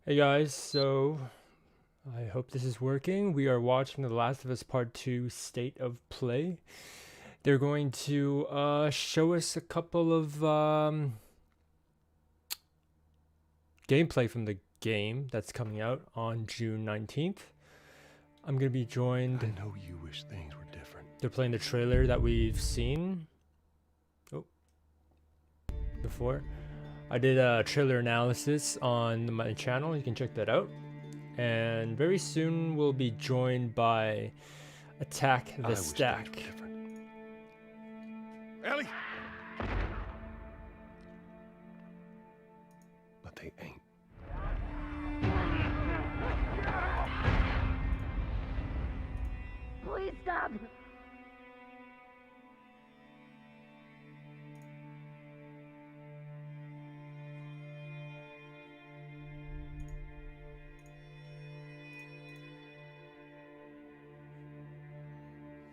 Hey guys, so I hope this is working. We are watching The Last of Us Part 2 State of Play. They're going to show us a couple of gameplay from the game that's coming out on June 19th. I'm going to be joined. I know you wish things were different. They're playing the trailer that we've seen before. I did a trailer analysis on my channel. You can check that out. And very soon we'll be joined by Attack the Stack. Ellie! But they ain't. Please stop!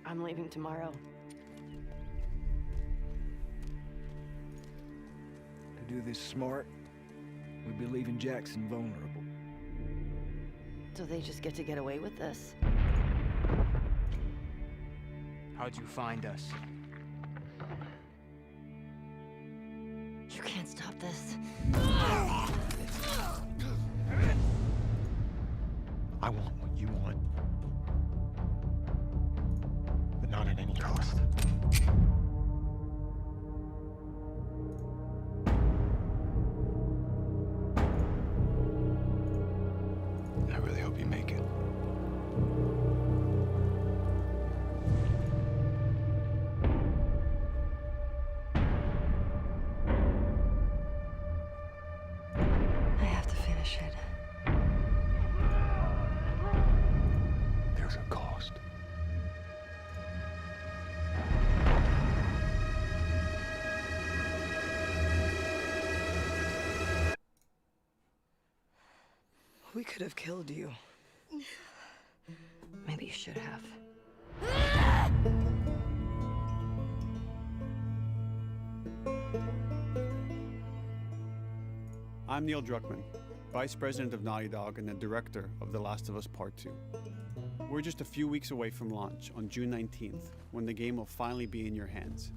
I'm leaving tomorrow. To do this smart, we'd be leaving Jackson vulnerable. So they just get to get away with this? How'd you find us? You can't stop this. I want what you want. But not at any cost. I really hope you make it. I have to finish it. There's a cost. We could have killed you. Maybe you should have. I'm Neil Druckmann, Vice President of Naughty Dog and the Director of The Last of Us Part 2. We're just a few weeks away from launch on June 19th, when the game will finally be in your hands.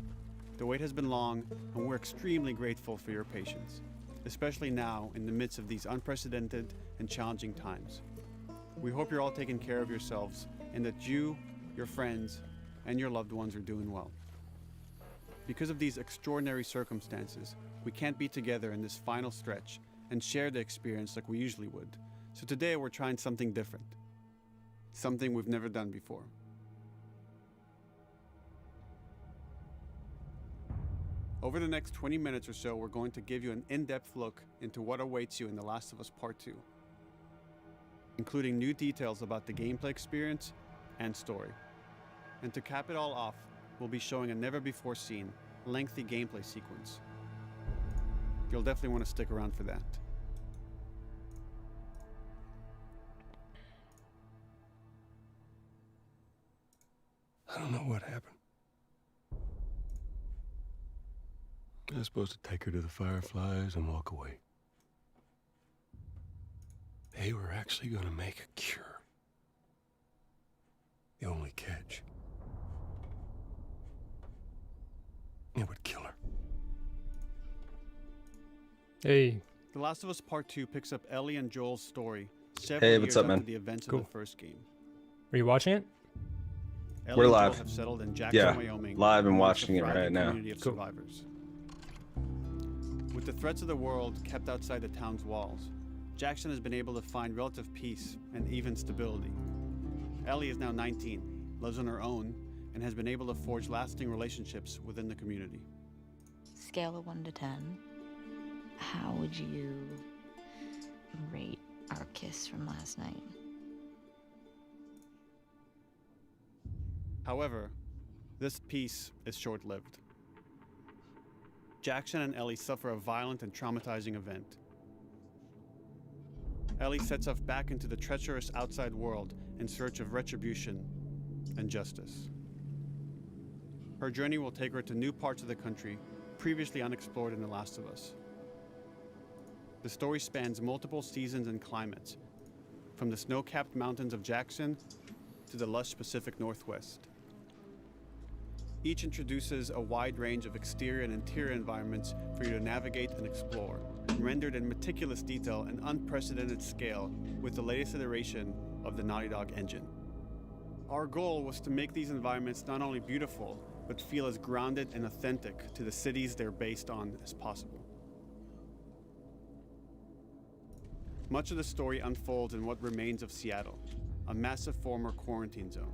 The wait has been long, and we're extremely grateful for your patience, especially now in the midst of these unprecedented and challenging times. We hope you're all taking care of yourselves and that you, your friends, and your loved ones are doing well. Because of these extraordinary circumstances, we can't be together in this final stretch and share the experience like we usually would. So today we're trying something different. Something we've never done before. Over the next 20 minutes or so, we're going to give you an in-depth look into what awaits you in The Last of Us Part 2, including new details about the gameplay experience and story. And to cap it all off, we'll be showing a never-before-seen, lengthy gameplay sequence. You'll definitely want to stick around for that. I don't know what happened. I was supposed to take her to the Fireflies and walk away. They were actually going to make a cure. The only catch, it would kill her. Hey, The Last of Us Part 2 picks up Ellie and Joel's story several Hey, years what's up, after man? the events Cool. of the first game. are you watching it? Ellie We're and live. Joel have settled in Jackson, Yeah, Wyoming, live and amongst a watching it thriving right now. community of Cool. survivors. With the threats of the world kept outside the town's walls, Jackson has been able to find relative peace and even stability. Ellie is now 19, lives on her own, and has been able to forge lasting relationships within the community. Scale of 1 to 10, how would you rate our kiss from last night? However, this peace is short-lived. Jackson and Ellie suffer a violent and traumatizing event. Ellie sets off back into the treacherous outside world in search of retribution and justice. Her journey will take her to new parts of the country previously unexplored in The Last of Us. the story spans multiple seasons and climates, from the snow-capped mountains of Jackson to the lush Pacific Northwest. Each introduces a wide range of exterior and interior environments for you to navigate and explore, rendered in meticulous detail and unprecedented scale with the latest iteration of the Naughty Dog engine. Our goal was to make these environments not only beautiful, but feel as grounded and authentic to the cities they're based on as possible. Much of the story unfolds in what remains of Seattle, a massive former quarantine zone.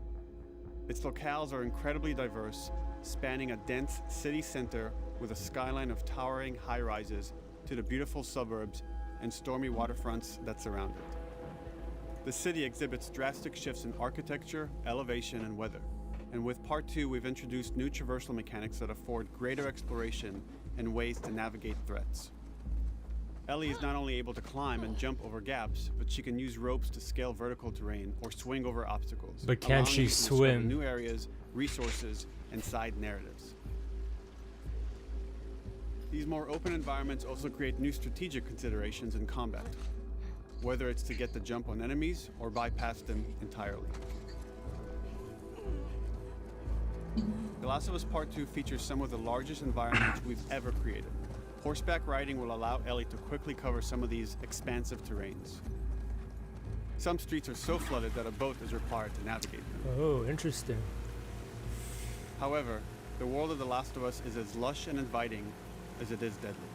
Its locales are incredibly diverse, spanning a dense city center with a skyline of towering high-rises to the beautiful suburbs and stormy waterfronts that surround it. The city exhibits drastic shifts in architecture, elevation, and weather. And with Part 2, we've introduced new traversal mechanics that afford greater exploration and ways to navigate threats. Ellie is not only able to climb and jump over gaps, but she can use ropes to scale vertical terrain or swing over obstacles. But can she swim? New areas, resources, and side narratives. These more open environments also create new strategic considerations in combat, whether it's to get the jump on enemies or bypass them entirely. The Last of Us Part 2 features some of the largest environments we've ever created. Horseback riding will allow Ellie to quickly cover some of these expansive terrains. Some streets are so flooded that a boat is required to navigate them. Oh, interesting. However, the world of The Last of Us is as lush and inviting as it is deadly.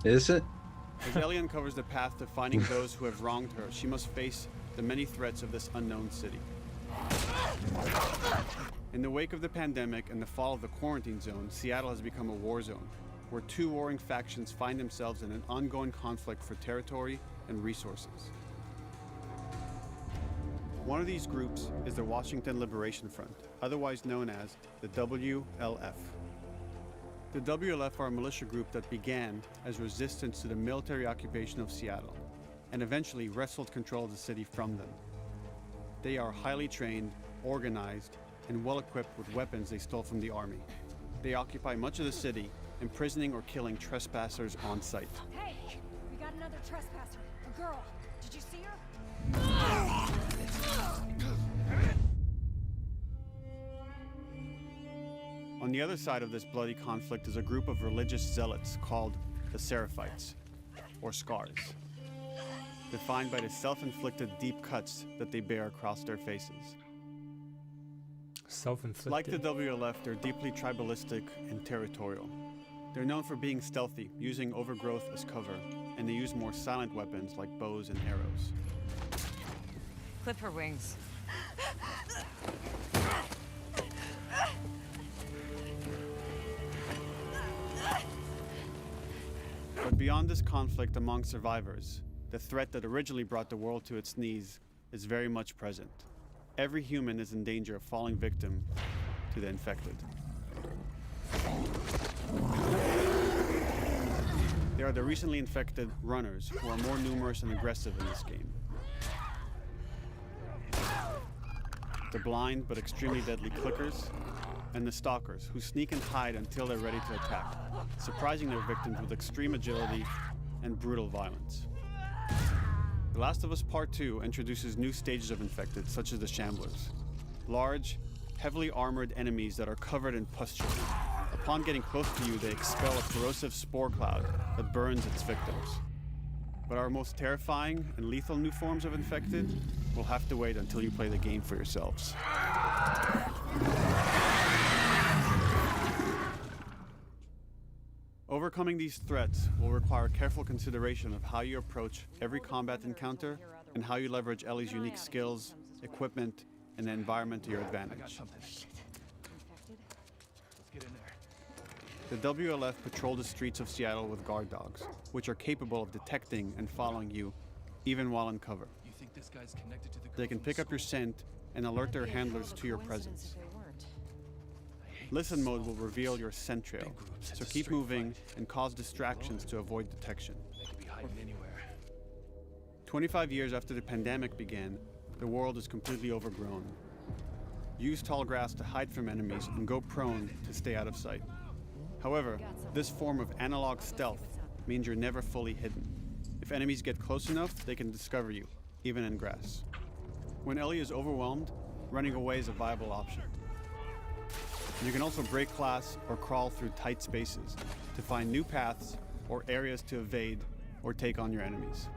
Is it? As Ellie uncovers the path to finding those who have wronged her, she must face the many threats of this unknown city. In the wake of the pandemic and the fall of the quarantine zone, Seattle has become a war zone, where two warring factions find themselves in an ongoing conflict for territory and resources. One of these groups is the Washington Liberation Front, otherwise known as the WLF. The WLF are a militia group that began as resistance to the military occupation of Seattle, and eventually wrestled control of the city from them. They are highly trained, organized, and well-equipped with weapons they stole from the army. They occupy much of the city, imprisoning or killing trespassers on sight. Hey, we got another trespasser, a girl. Did you see her? On the other side of this bloody conflict is a group of religious zealots called the Seraphites, or Scars, defined by the self-inflicted deep cuts that they bear across their faces. Self-inflicted. Like the WLF, they're deeply tribalistic and territorial. They're known for being stealthy, using overgrowth as cover, and they use more silent weapons like bows and arrows. Clip her wings. But beyond this conflict among survivors, the threat that originally brought the world to its knees is very much present. Every human is in danger of falling victim to the infected. They are the recently infected runners, who are more numerous and aggressive in this game. The blind but extremely deadly clickers, and the stalkers, who sneak and hide until they're ready to attack, surprising their victims with extreme agility and brutal violence. The Last of Us Part 2 introduces new stages of infected, such as the Shamblers. Large, heavily armored enemies that are covered in pustules. Upon getting close to you, they expel a corrosive spore cloud that burns its victims. But our most terrifying and lethal new forms of infected will have to wait until you play the game for yourselves. Overcoming these threats will require careful consideration of how you approach every combat encounter and how you leverage Ellie's unique skills, equipment, and the environment to your advantage. The WLF patrol the streets of Seattle with guard dogs, which are capable of detecting and following you, even while in cover. They can pick up your scent and alert their handlers to your presence. Listen mode will reveal your scent trail, so keep moving and cause distractions to avoid detection. 25 years after the pandemic began, the world is completely overgrown. Use tall grass to hide from enemies and go prone to stay out of sight. However, this form of analog stealth means you're never fully hidden. If enemies get close enough, they can discover you, even in grass. When Ellie is overwhelmed, running away is a viable option. You can also break glass or crawl through tight spaces to find new paths or areas to evade or take on your enemies.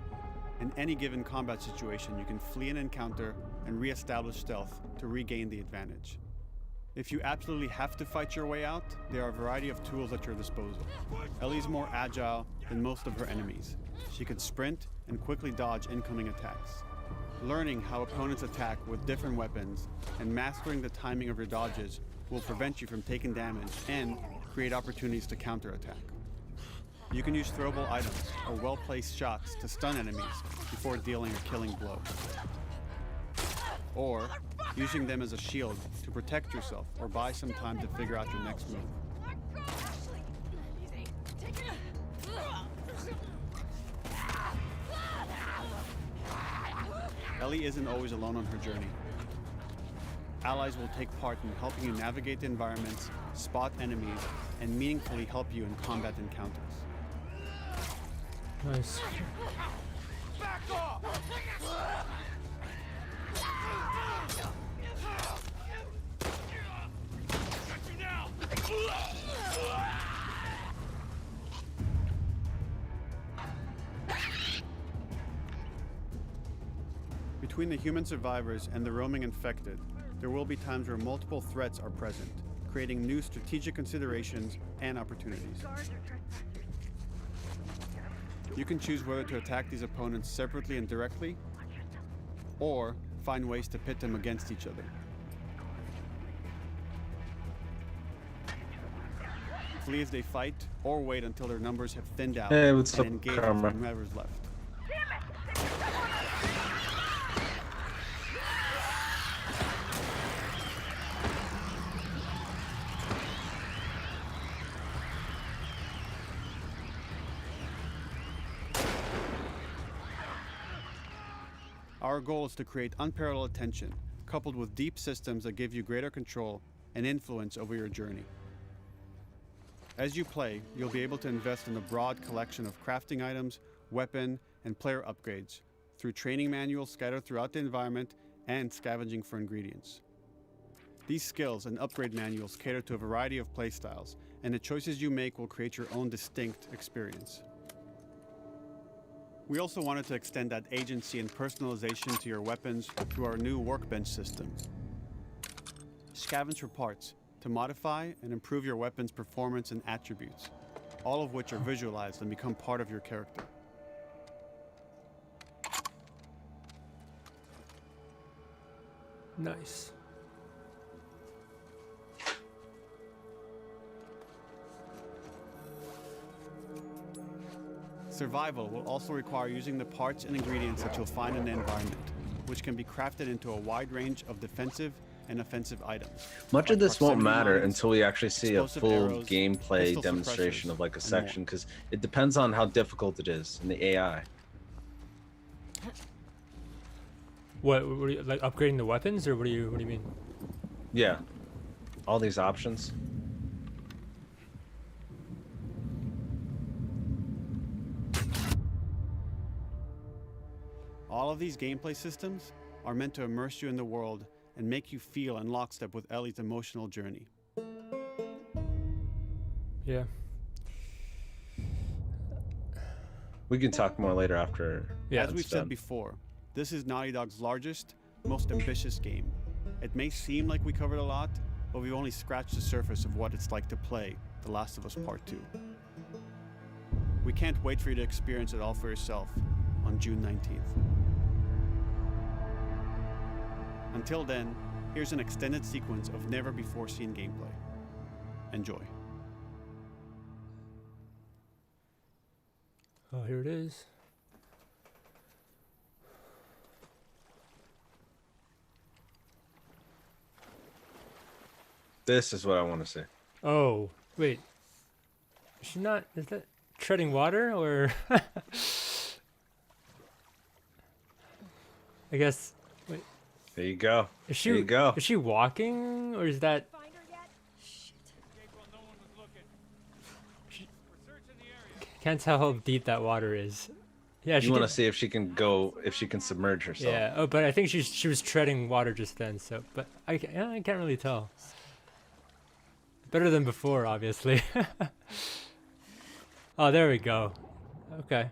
In any given combat situation, you can flee an encounter and re-establish stealth to regain the advantage. If you absolutely have to fight your way out, there are a variety of tools at your disposal. Ellie's more agile than most of her enemies. She can sprint and quickly dodge incoming attacks. Learning how opponents attack with different weapons and mastering the timing of your dodges will prevent you from taking damage and create opportunities to counterattack. You can use throwable items or well-placed shots to stun enemies before dealing a killing blow. Or using them as a shield to protect yourself or buy some time to figure out your next move. Ellie isn't always alone on her journey. Allies will take part in helping you navigate the environments, spot enemies, and meaningfully help you in combat encounters. Nice. Back off! Got you now! Between the human survivors and the roaming infected, there will be times where multiple threats are present, creating new strategic considerations and opportunities. You can choose whether to attack these opponents separately and directly, or find ways to pit them against each other. Flee as they fight, or wait until their numbers have thinned out Hey, what's and up, engage Karma? with whoever's left. Our goal is to create unparalleled tension, coupled with deep systems that give you greater control and influence over your journey. As you play, you'll be able to invest in a broad collection of crafting items, weapon, and player upgrades through training manuals scattered throughout the environment and scavenging for ingredients. These skills and upgrade manuals cater to a variety of playstyles, and the choices you make will create your own distinct experience. We also wanted to extend that agency and personalization to your weapons through our new workbench system. Scavenge for parts to modify and improve your weapon's performance and attributes, all of which are visualized and become part of your character. Nice. Survival will also require using the parts and ingredients that you'll find in the environment, which can be crafted into a wide range of defensive and offensive items. Much of like this won't proximity matter mines, until we actually see a explosive full arrows, gameplay pistol demonstration suppressors, of like a and more. section, because it depends on how difficult it is and the AI. What are you, like upgrading the weapons, or what do you mean? Yeah, all these options. All of these gameplay systems are meant to immerse you in the world and make you feel in lockstep with Ellie's emotional journey. Yeah. We can talk more later after. Yeah. As we've it's done. said before, this is Naughty Dog's largest, most ambitious game. It may seem like we covered a lot, but we've only scratched the surface of what it's like to play The Last of Us Part 2. We can't wait for you to experience it all for yourself on June 19th. Until then, here's an extended sequence of never-before-seen gameplay. Enjoy. Oh, here it is. This is what I want to see. Oh, wait. Is she not? Is that treading water, or? I guess. Wait. There you go. Is she? There you go. Is she walking, or is that? Find her yet? Well, no one was looking. She, We're searching the area. Can't tell how deep that water is. Yeah, You want to see if she can submerge herself. Yeah. Oh, but I think she was treading water just then. So, but I can't really tell. Better than before, obviously. Oh, there we go. Okay.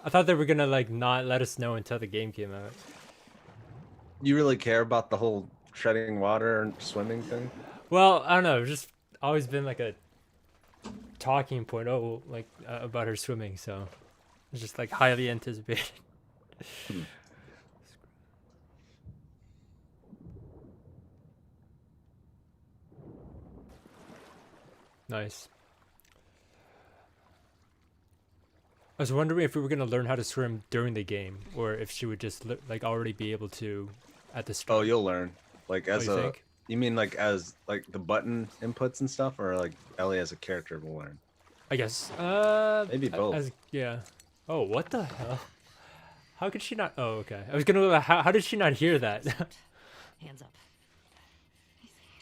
I thought they were gonna like not let us know until the game came out. You really care about the whole treading water and swimming thing? Well, I don't know. It's just always been like a talking point. Oh, like about her swimming. So it's just like highly anticipated. Nice. I was wondering if we were gonna learn how to swim during the game, or if she would just like already be able to at the start. Oh, you'll learn. Like as you a, think? you mean like as like the button inputs and stuff, or like Ellie as a character will learn? I guess. Maybe both. Yeah. Oh, what the hell? How could she not? Oh, okay. I was gonna. How did she not hear that? Hands up.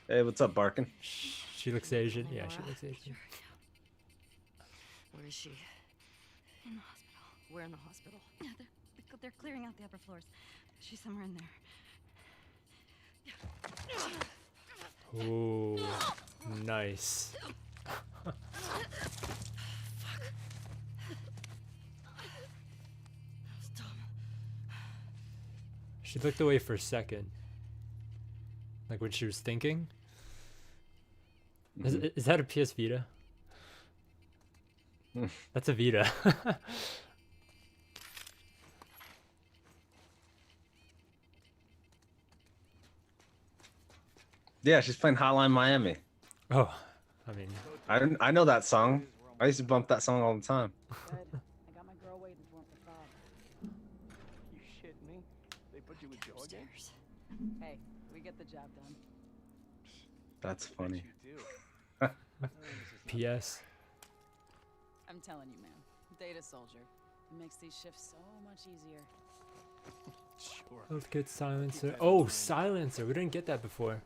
Hey, what's up, Barkin? She looks Asian. Yeah, she looks Asian. Where is she? In the hospital. We're in the hospital. Yeah, they're clearing out the upper floors. She's somewhere in there. Ooh, nice. She looked away for a second. Like when she was thinking. Is that a PS Vita? That's a Vita. Yeah, she's playing Hotline Miami. Oh, I mean, I know that song. I used to bump that song all the time. I got my girl waiting for him for Bob. You shitting me? They put you with Joe again? Upstairs. Hey, we get the job done. That's funny. PS. I'm telling you, man. Data soldier. It makes these shifts so much easier. Sure. Let's get silencer. Oh, silencer. We didn't get that before.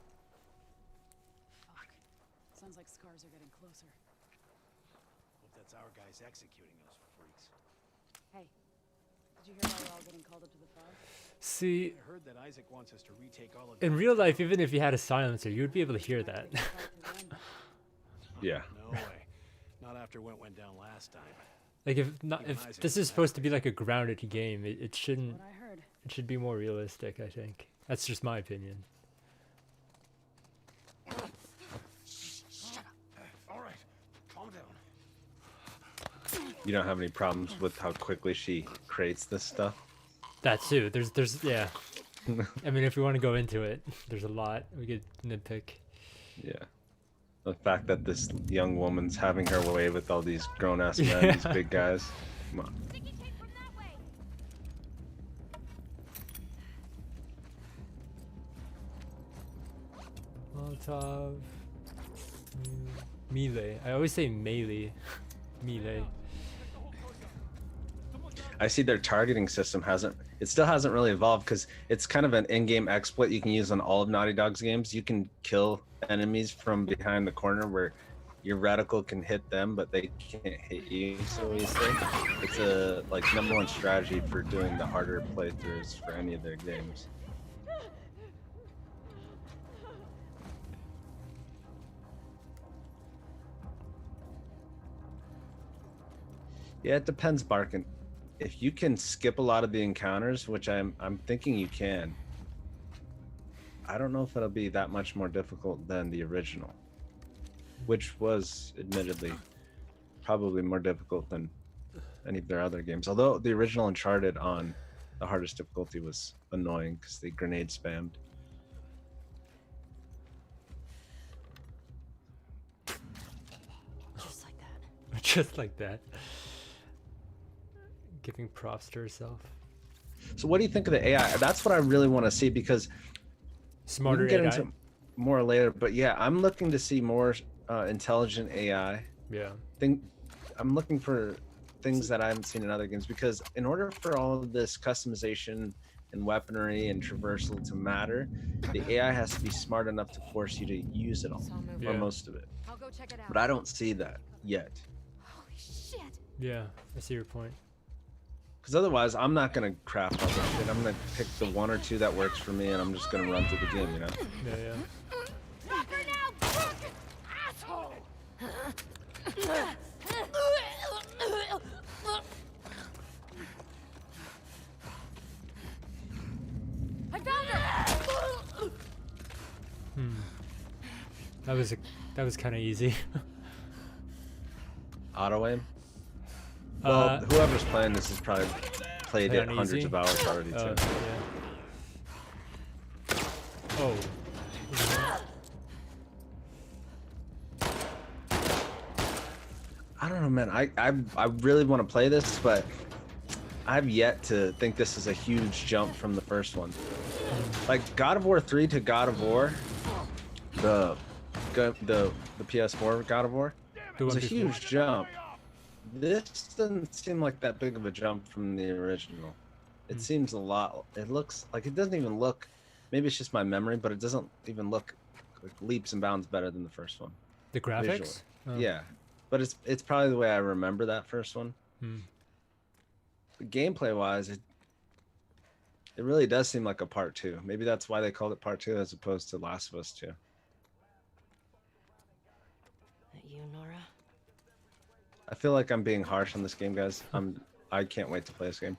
Fuck. Sounds like scars are getting closer. Hope that's our guys executing those freaks. Hey, did you hear why we're all getting called up to the fog? See, I heard that Isaac wants us to retake all of in real life, even if you had a silencer, you would be able to hear that. Yeah. No way. Not after what went down last time. Like if this is supposed to be like a grounded game, it shouldn't. What I heard. It should be more realistic, I think. That's just my opinion. All right, calm down. You don't have any problems with how quickly she creates this stuff? That too. There's yeah. I mean, if we want to go into it, there's a lot we could nitpick. Yeah. The fact that this young woman's having her way with all these grown-ass men, these big guys. Come on. Sticky tape from that way. Molotov. Melee. I always say melee. Melee. I see their targeting system still hasn't really evolved because it's kind of an in-game exploit you can use on all of Naughty Dog's games. You can kill enemies from behind the corner where your reticle can hit them, but they can't hit you so easily. It's a like #1 strategy for doing the harder playthroughs for any of their games. Yeah, it depends, Barkin. If you can skip a lot of the encounters, which I'm thinking you can, I don't know if it'll be that much more difficult than the original, which was admittedly probably more difficult than any of their other games. Although the original Uncharted on the hardest difficulty was annoying because they grenade spammed. Just like that. Just like that. Giving props to herself. So what do you think of the AI? That's what I really want to see because Smarter we can get AI. into more later. But yeah, I'm looking to see more intelligent AI. Yeah. I'm looking for things that I haven't seen in other games because in order for all of this customization and weaponry and traversal to matter, the AI has to be smart enough to force you to use it all, or most of it. I'll go check it out. But I don't see that yet. Holy shit! Yeah, I see your point. Because otherwise, I'm not gonna craft all this shit. I'm gonna pick the 1 or 2 that works for me, and I'm just gonna run through the game, you know? Yeah, yeah. Fucker now, crook! Asshole! I found her! That was kind of easy. Auto aim. Well, whoever's playing this has probably played play it on hundreds easy? of hours already too. Yeah. Oh. I don't know, man. I really want to play this, but I've yet to think this is a huge jump from the first one. Like God of War 3 to God of War, the PS4 God of War, was a huge jump. This doesn't seem like that big of a jump from the original. It seems a lot. It looks like it doesn't even look. Maybe it's just my memory, but it doesn't even look like leaps and bounds better than the first one. The graphics? Oh. Yeah, but it's probably the way I remember that first one. Gameplay wise, it really does seem like a part 2. Maybe that's why they called it part 2 as opposed to Last of Us 2. That you, Nora? I feel like I'm being harsh on this game, guys. I can't wait to play this game.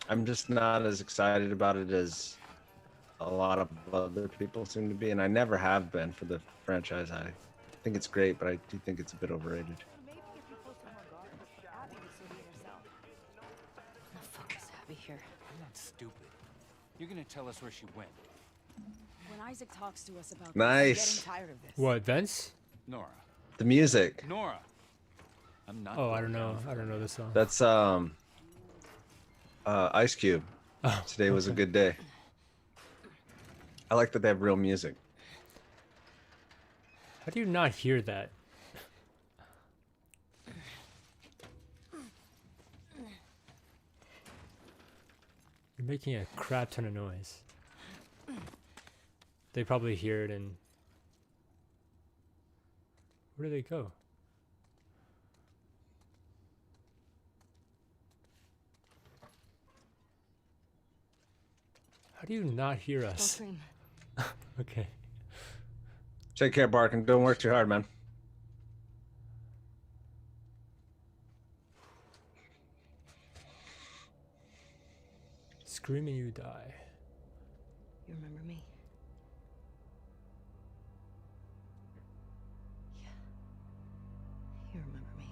I'm just not as excited about it as a lot of other people seem to be, and I never have been for the franchise. I think it's great, but I do think it's a bit overrated. Maybe if you posted more guard, Abby would see it herself. What the fuck is Abby here? I'm not stupid. You're gonna tell us where she went. When Isaac talks to us about Nice. this, I'm getting tired of this. What, Vince? Nora. The music. Nora. I'm not. Oh, I don't know. I don't know this song. That's Ice Cube. Oh, Today was a good day. I like that they have real music. How do you not hear that? You're making a crap ton of noise. They probably hear it and... Where do they go? How do you not hear Don't us? scream. Okay. Take care, Barkin. Don't work too hard, man. Screaming you die. You remember me? Yeah. You remember me.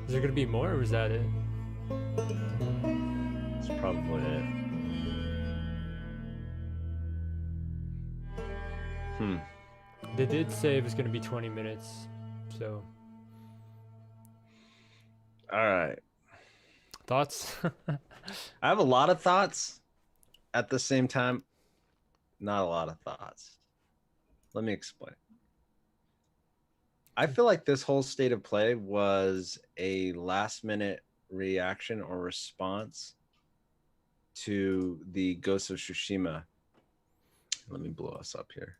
Is there gonna be more, or is that it? That's probably it. They did say it was gonna be 20 minutes, so. All right. Thoughts? I have a lot of thoughts. At the same time, not a lot of thoughts. Let me explain. I feel like this whole state of play was a last minute reaction or response to the Ghost of Tsushima. Let me blow us up here.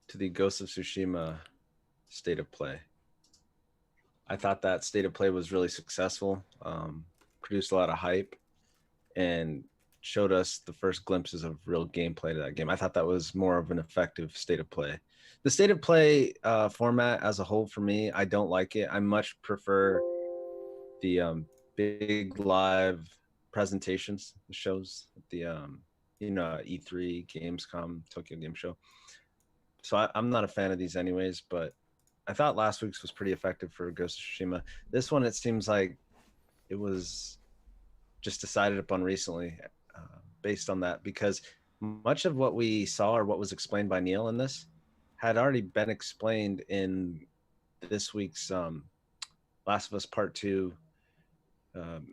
To the Ghost of Tsushima state of play. I thought that state of play was really successful, produced a lot of hype, and showed us the first glimpses of real gameplay to that game. I thought that was more of an effective state of play. The state of play format as a whole for me, I don't like it. I much prefer the big live presentations, the shows, the E3, Gamescom, Tokyo Game Show. So I'm not a fan of these anyways, but I thought last week's was pretty effective for Ghost of Tsushima. This one, it seems like it was just decided upon recently based on that, because much of what we saw or what was explained by Neil in this had already been explained in this week's Last of Us Part 2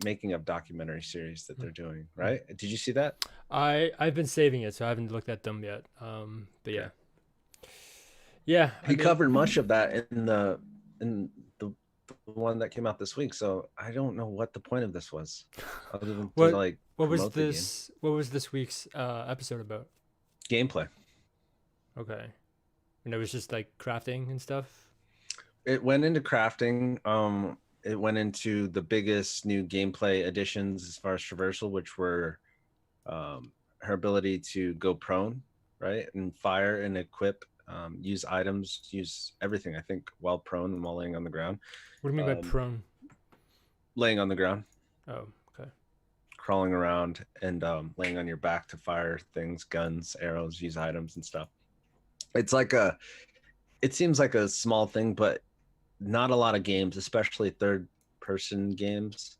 making of documentary series that they're doing. Right? Did you see that? I've been saving it, so I haven't looked at them yet. But yeah, yeah. I He mean, covered much of that in the one that came out this week. So I don't know what the point of this was, other than to what like what was promote the game. this? What was this week's episode about? Gameplay. Okay, and it was just like crafting and stuff. It went into crafting. It went into the biggest new gameplay additions as far as traversal, which were her ability to go prone, right, and fire and equip, use items, use everything. I think while prone and while laying on the ground. What do you mean by prone? Laying on the ground. Oh, okay. Crawling around and laying on your back to fire things, guns, arrows, use items and stuff. It's like it seems like a small thing, but not a lot of games, especially third person games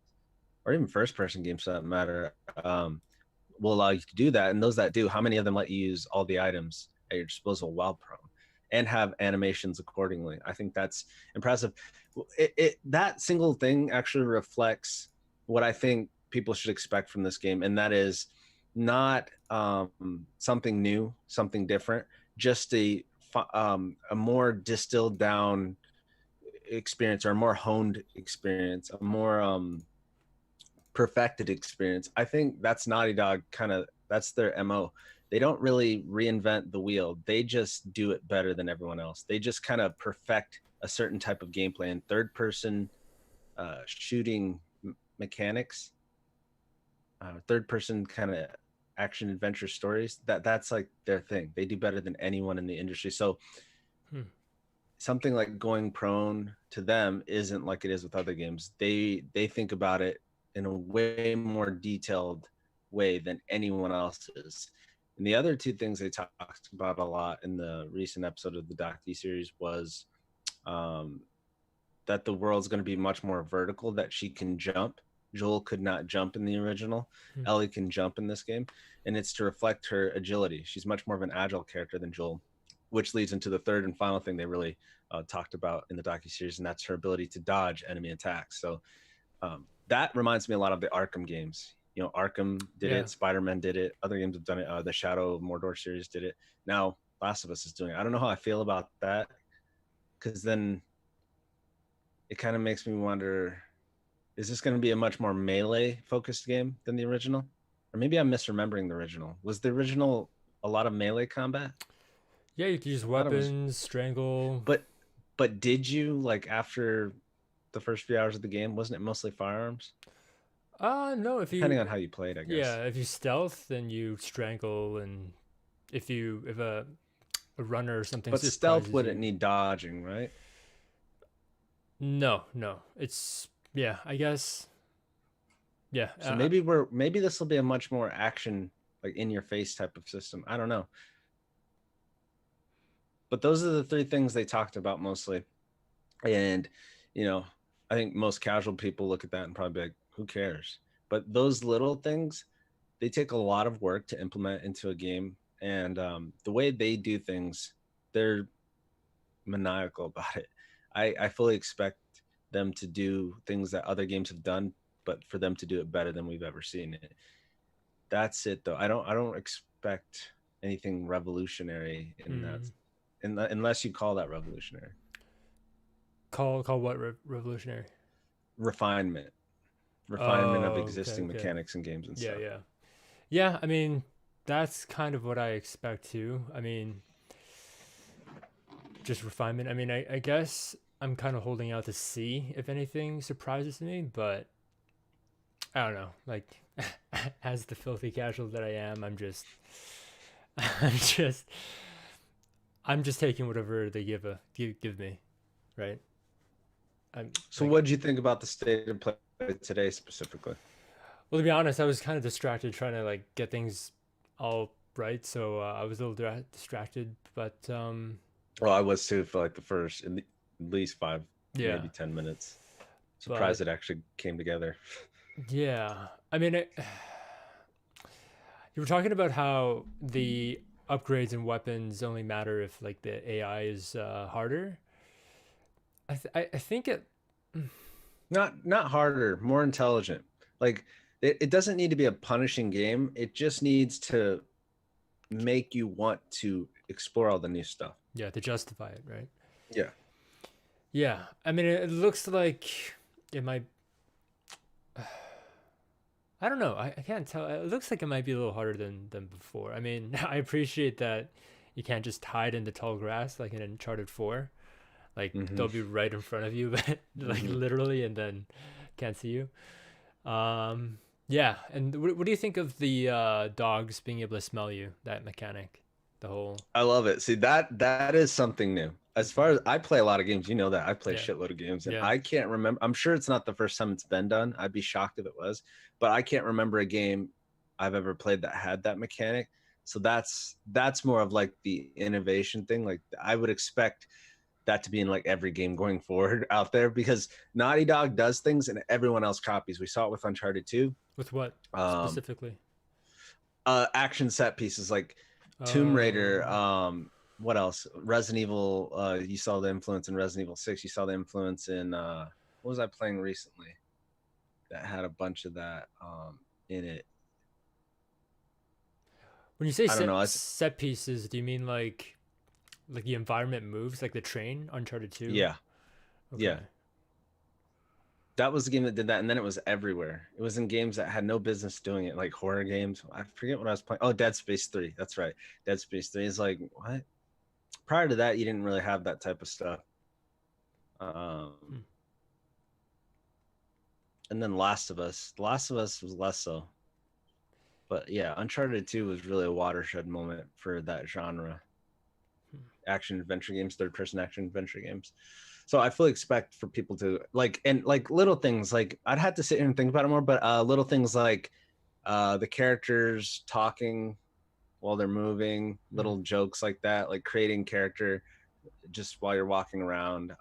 or even first person games for that matter, will allow you to do that. And those that do, how many of them let you use all the items at your disposal while prone and have animations accordingly? I think that's impressive. That single thing actually reflects what I think people should expect from this game, and that is not something new, something different, just a more distilled down experience, or a more honed experience, a more perfected experience. I think that's Naughty Dog, kind of, that's their MO. They don't really reinvent the wheel. They just do it better than everyone else. They just kind of perfect a certain type of gameplay, and third person shooting mechanics, third person kind of action adventure stories, that's like their thing. They do better than anyone in the industry. So something like going prone to them isn't like it is with other games. They think about it in a way more detailed way than anyone else is. And the other two things they talked about a lot in the recent episode of the docu-series was that the world's going to be much more vertical, that she can jump. Joel could not jump in the original. Ellie can jump in this game, and it's to reflect her agility. She's much more of an agile character than Joel, which leads into the third and final thing they really talked about in the docuseries, and that's her ability to dodge enemy attacks. So that reminds me a lot of the Arkham games. You know, Arkham did it, Spider-Man did it, other games have done it, the Shadow of Mordor series did it. Now Last of Us is doing it. I don't know how I feel about that, because then it kind of makes me wonder, is this going to be a much more melee focused game than the original? Or maybe I'm misremembering the original. Was the original a lot of melee combat? Yeah, you could use weapons, strangle. But did you, like, after the first few hours of the game, wasn't it mostly firearms? No, if you, depending on how you played, I guess. Yeah, if you stealth, then you strangle, and if a runner or something. But stealth wouldn't need dodging, right? No, it's, yeah, I guess. Yeah. So maybe this will be a much more action, like in your face type of system. I don't know. But those are the three things they talked about mostly. And, you know, I think most casual people look at that and probably be like, who cares? But those little things, they take a lot of work to implement into a game. And the way they do things, they're maniacal about it. I fully expect them to do things that other games have done, but for them to do it better than we've ever seen it. That's it, though. I don't expect anything revolutionary in that, unless you call that revolutionary. Call what revolutionary? Refinement of existing mechanics in games and stuff. Yeah. I mean, that's kind of what I expect too. I mean, just refinement. I mean, I guess I'm kind of holding out to see if anything surprises me, but I don't know. Like, as the filthy casual that I am, I'm just taking whatever they give me, right? So what did you think about the state of play today specifically? Well, to be honest, I was kind of distracted trying to like get things all right, so I was a little distracted. But well, I was too for like the first at least 5, maybe 10 minutes. Surprised it actually came together. Yeah, I mean, you were talking about how the upgrades and weapons only matter if like the AI is harder. I think Not harder, more intelligent. Like it doesn't need to be a punishing game. It just needs to make you want to explore all the new stuff. Yeah, to justify it, right? Yeah. Yeah, I mean, it looks like it might. I don't know. I can't tell. It looks like it might be a little harder than before. I mean, I appreciate that you can't just hide in the tall grass like in Uncharted 4. Like they'll be right in front of you, but like literally, and then can't see you. Yeah. And what do you think of the dogs being able to smell you? That mechanic, the whole. I love it. See, that is something new. As far as I play a lot of games, you know that I play a Yeah. shitload of games, and Yeah. I can't remember. I'm sure it's not the first time it's been done. I'd be shocked if it was, but I can't remember a game I've ever played that had that mechanic. So that's more of like the innovation thing. Like I would expect that to be in like every game going forward out there, because Naughty Dog does things and everyone else copies. We saw it with Uncharted 2. With what specifically? Action set pieces like Tomb Raider. Oh. What else? Resident Evil. You saw the influence in Resident Evil 6. You saw the influence in what was I playing recently that had a bunch of that in it. When you say I don't know, set pieces, do you mean like the environment moves, like the train, Uncharted 2? Yeah. Okay. Yeah. That was the game that did that, and then it was everywhere. It was in games that had no business doing it, like horror games. I forget what I was playing. Oh, Dead Space 3. That's right. Dead Space 3 is like, what? Prior to that, you didn't really have that type of stuff. And then Last of Us. Last of Us was less so. But yeah, Uncharted 2 was really a watershed moment for that genre. Action adventure games, third-person action adventure games. So I fully expect for people to like, and like little things, like I'd have to sit here and think about it more, but little things like the characters talking while they're moving, little jokes like that, like creating character just while you're walking around,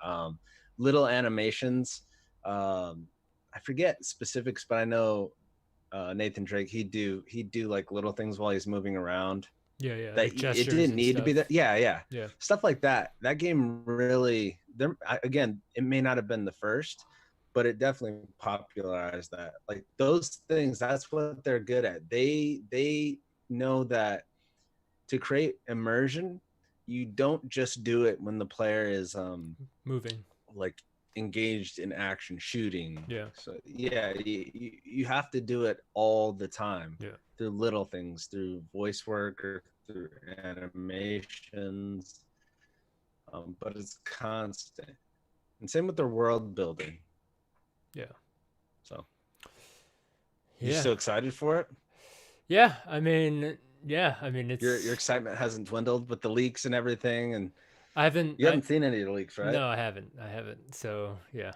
little animations. I forget specifics, but I know Nathan Drake, he'd do like little things while he's moving around. Yeah. That Like it didn't need to be that. Yeah. Stuff like that. That game really, there again, it may not have been the first, but it definitely popularized that. Like those things, that's what they're good at. They know that to create immersion, you don't just do it when the player is moving, like engaged in action shooting. Yeah. So yeah, you have to do it all the time. Yeah. Through little things, through voice work or through animations. But it's constant. And same with their world building. Yeah. So yeah. You still excited for it? Yeah, I mean it's your excitement hasn't dwindled with the leaks and everything, and you haven't seen any of the leaks, right? No, I haven't. So yeah,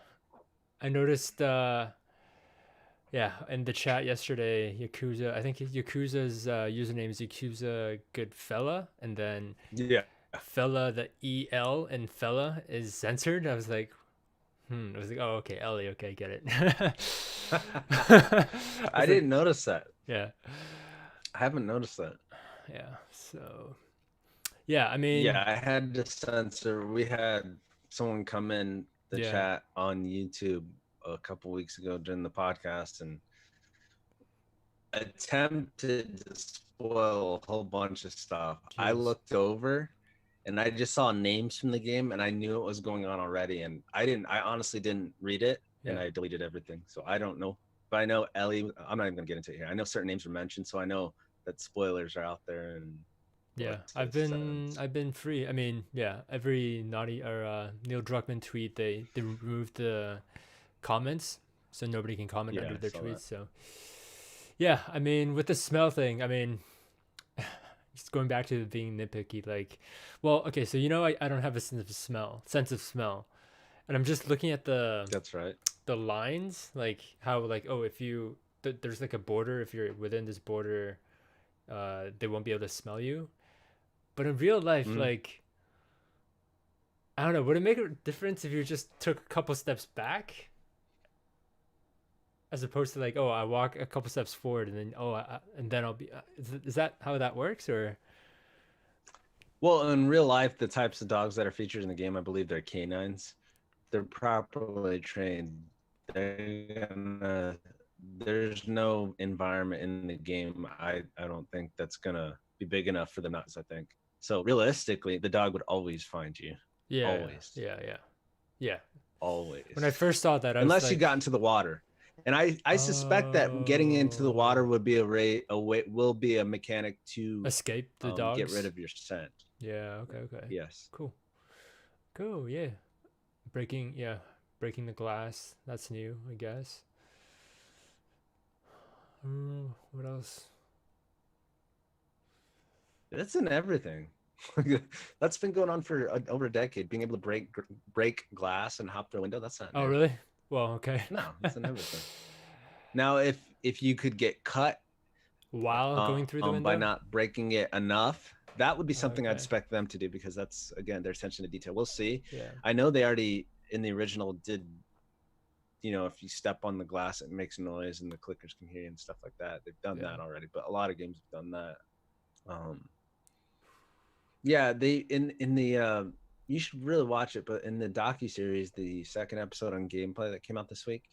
I noticed. Yeah, in the chat yesterday, Yakuza. I think Yakuza's username is Yakuza Goodfella, and then fella, the EL in fella is censored. I was like, I was like, oh, okay, Ellie, okay, get it. I didn't notice that. Yeah. I haven't noticed that. Yeah. So. Yeah, I mean. Yeah, I had to censor. We had someone come in the chat on YouTube a couple weeks ago during the podcast and attempted to spoil a whole bunch of stuff. Jeez. I looked over and I just saw names from the game and I knew what was going on already, and I honestly didn't read it, and I deleted everything. So I don't know, but I know Ellie, I'm not even gonna get into it here. I know certain names were mentioned, so I know that spoilers are out there. And yeah, I've been free. I mean, yeah, every Naughty or Neil Druckmann tweet, they removed the comments, so nobody can comment under their tweets. So yeah, I mean, with the smell thing, I mean, just going back to being nitpicky, like, well, okay, so I don't have a sense of smell, and I'm just looking at the lines, like how, like, oh, if you there's like a border, if you're within this border, they won't be able to smell you. But in real life, like, I don't know, would it make a difference if you just took a couple steps back, as opposed to like, oh, I walk a couple steps forward and then and then I'll be is that how that works? Or well, in real life, the types of dogs that are featured in the game, I believe they're canines. They're properly trained. there's no environment in the game I don't think that's gonna be big enough for them not. I think so. Realistically, the dog would always find you. Yeah, Always. yeah. Always. When I first saw that, I was Unless you like, got into the water. And I suspect that getting into the water would be will be a mechanic to escape the dogs. Get rid of your scent. Yeah. Okay. Yes. Cool. Yeah. Breaking the glass. That's new, I guess. What else? That's in everything. That's been going on for over a decade. Being able to break glass and hop through a window. That's not. Oh, really? Well, okay. No, it's in everything. Now, if you could get cut while going through the window by not breaking it enough, that would be something I'd expect them to do, because that's, again, their attention to detail. We'll see. Yeah. I know they already in the original did. If you step on the glass, it makes noise and the clickers can hear you and stuff like that. They've done that already, but a lot of games have done that. They in the you should really watch it, but in the docuseries, the second episode on gameplay that came out this week,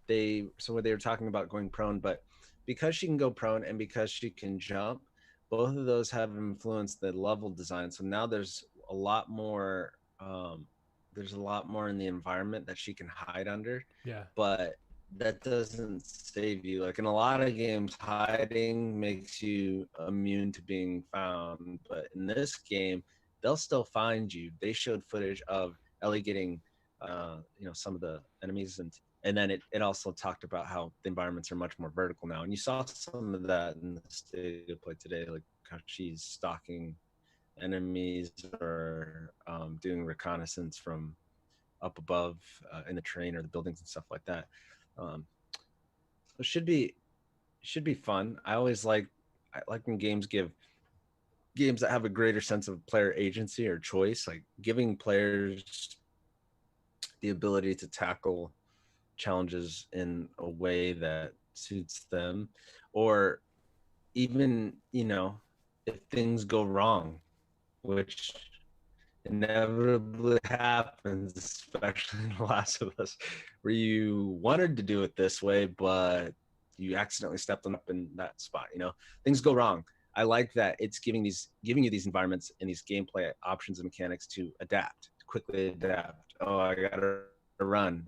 they were talking about going prone, but because she can go prone and because she can jump, both of those have influenced the level design. So now there's a lot more in the environment that she can hide under. Yeah. But that doesn't save you. Like in a lot of games, hiding makes you immune to being found. But in this game, they'll still find you. They showed footage of Ellie getting, some of the enemies, and then it also talked about how the environments are much more vertical now. And you saw some of that in the state of play today, like how she's stalking enemies or doing reconnaissance from up above in the terrain or the buildings and stuff like that. So it should be fun. I like when games that have a greater sense of player agency or choice, like giving players the ability to tackle challenges in a way that suits them, or even, if things go wrong, which inevitably happens, especially in The Last of Us, where you wanted to do it this way, but you accidentally stepped up in that spot. Things go wrong. I like that it's giving you these environments and these gameplay options and mechanics to quickly adapt. Oh, I gotta run.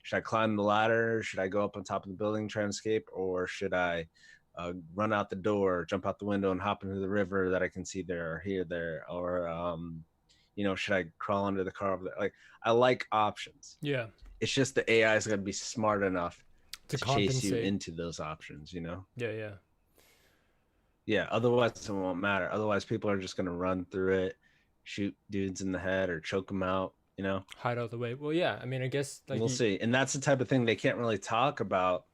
Should I climb the ladder? Should I go up on top of the building, try and escape, or should I run out the door, jump out the window, and hop into the river that I can see there, or here, there, or should I crawl under the car over there? Like, I like options. Yeah. It's just the AI is going to be smart enough to chase you into those options, Yeah. Otherwise, it won't matter. Otherwise, people are just going to run through it, shoot dudes in the head, or choke them out. Hide out the way. Well, yeah. I mean, I guess we'll see. And that's the type of thing they can't really talk about.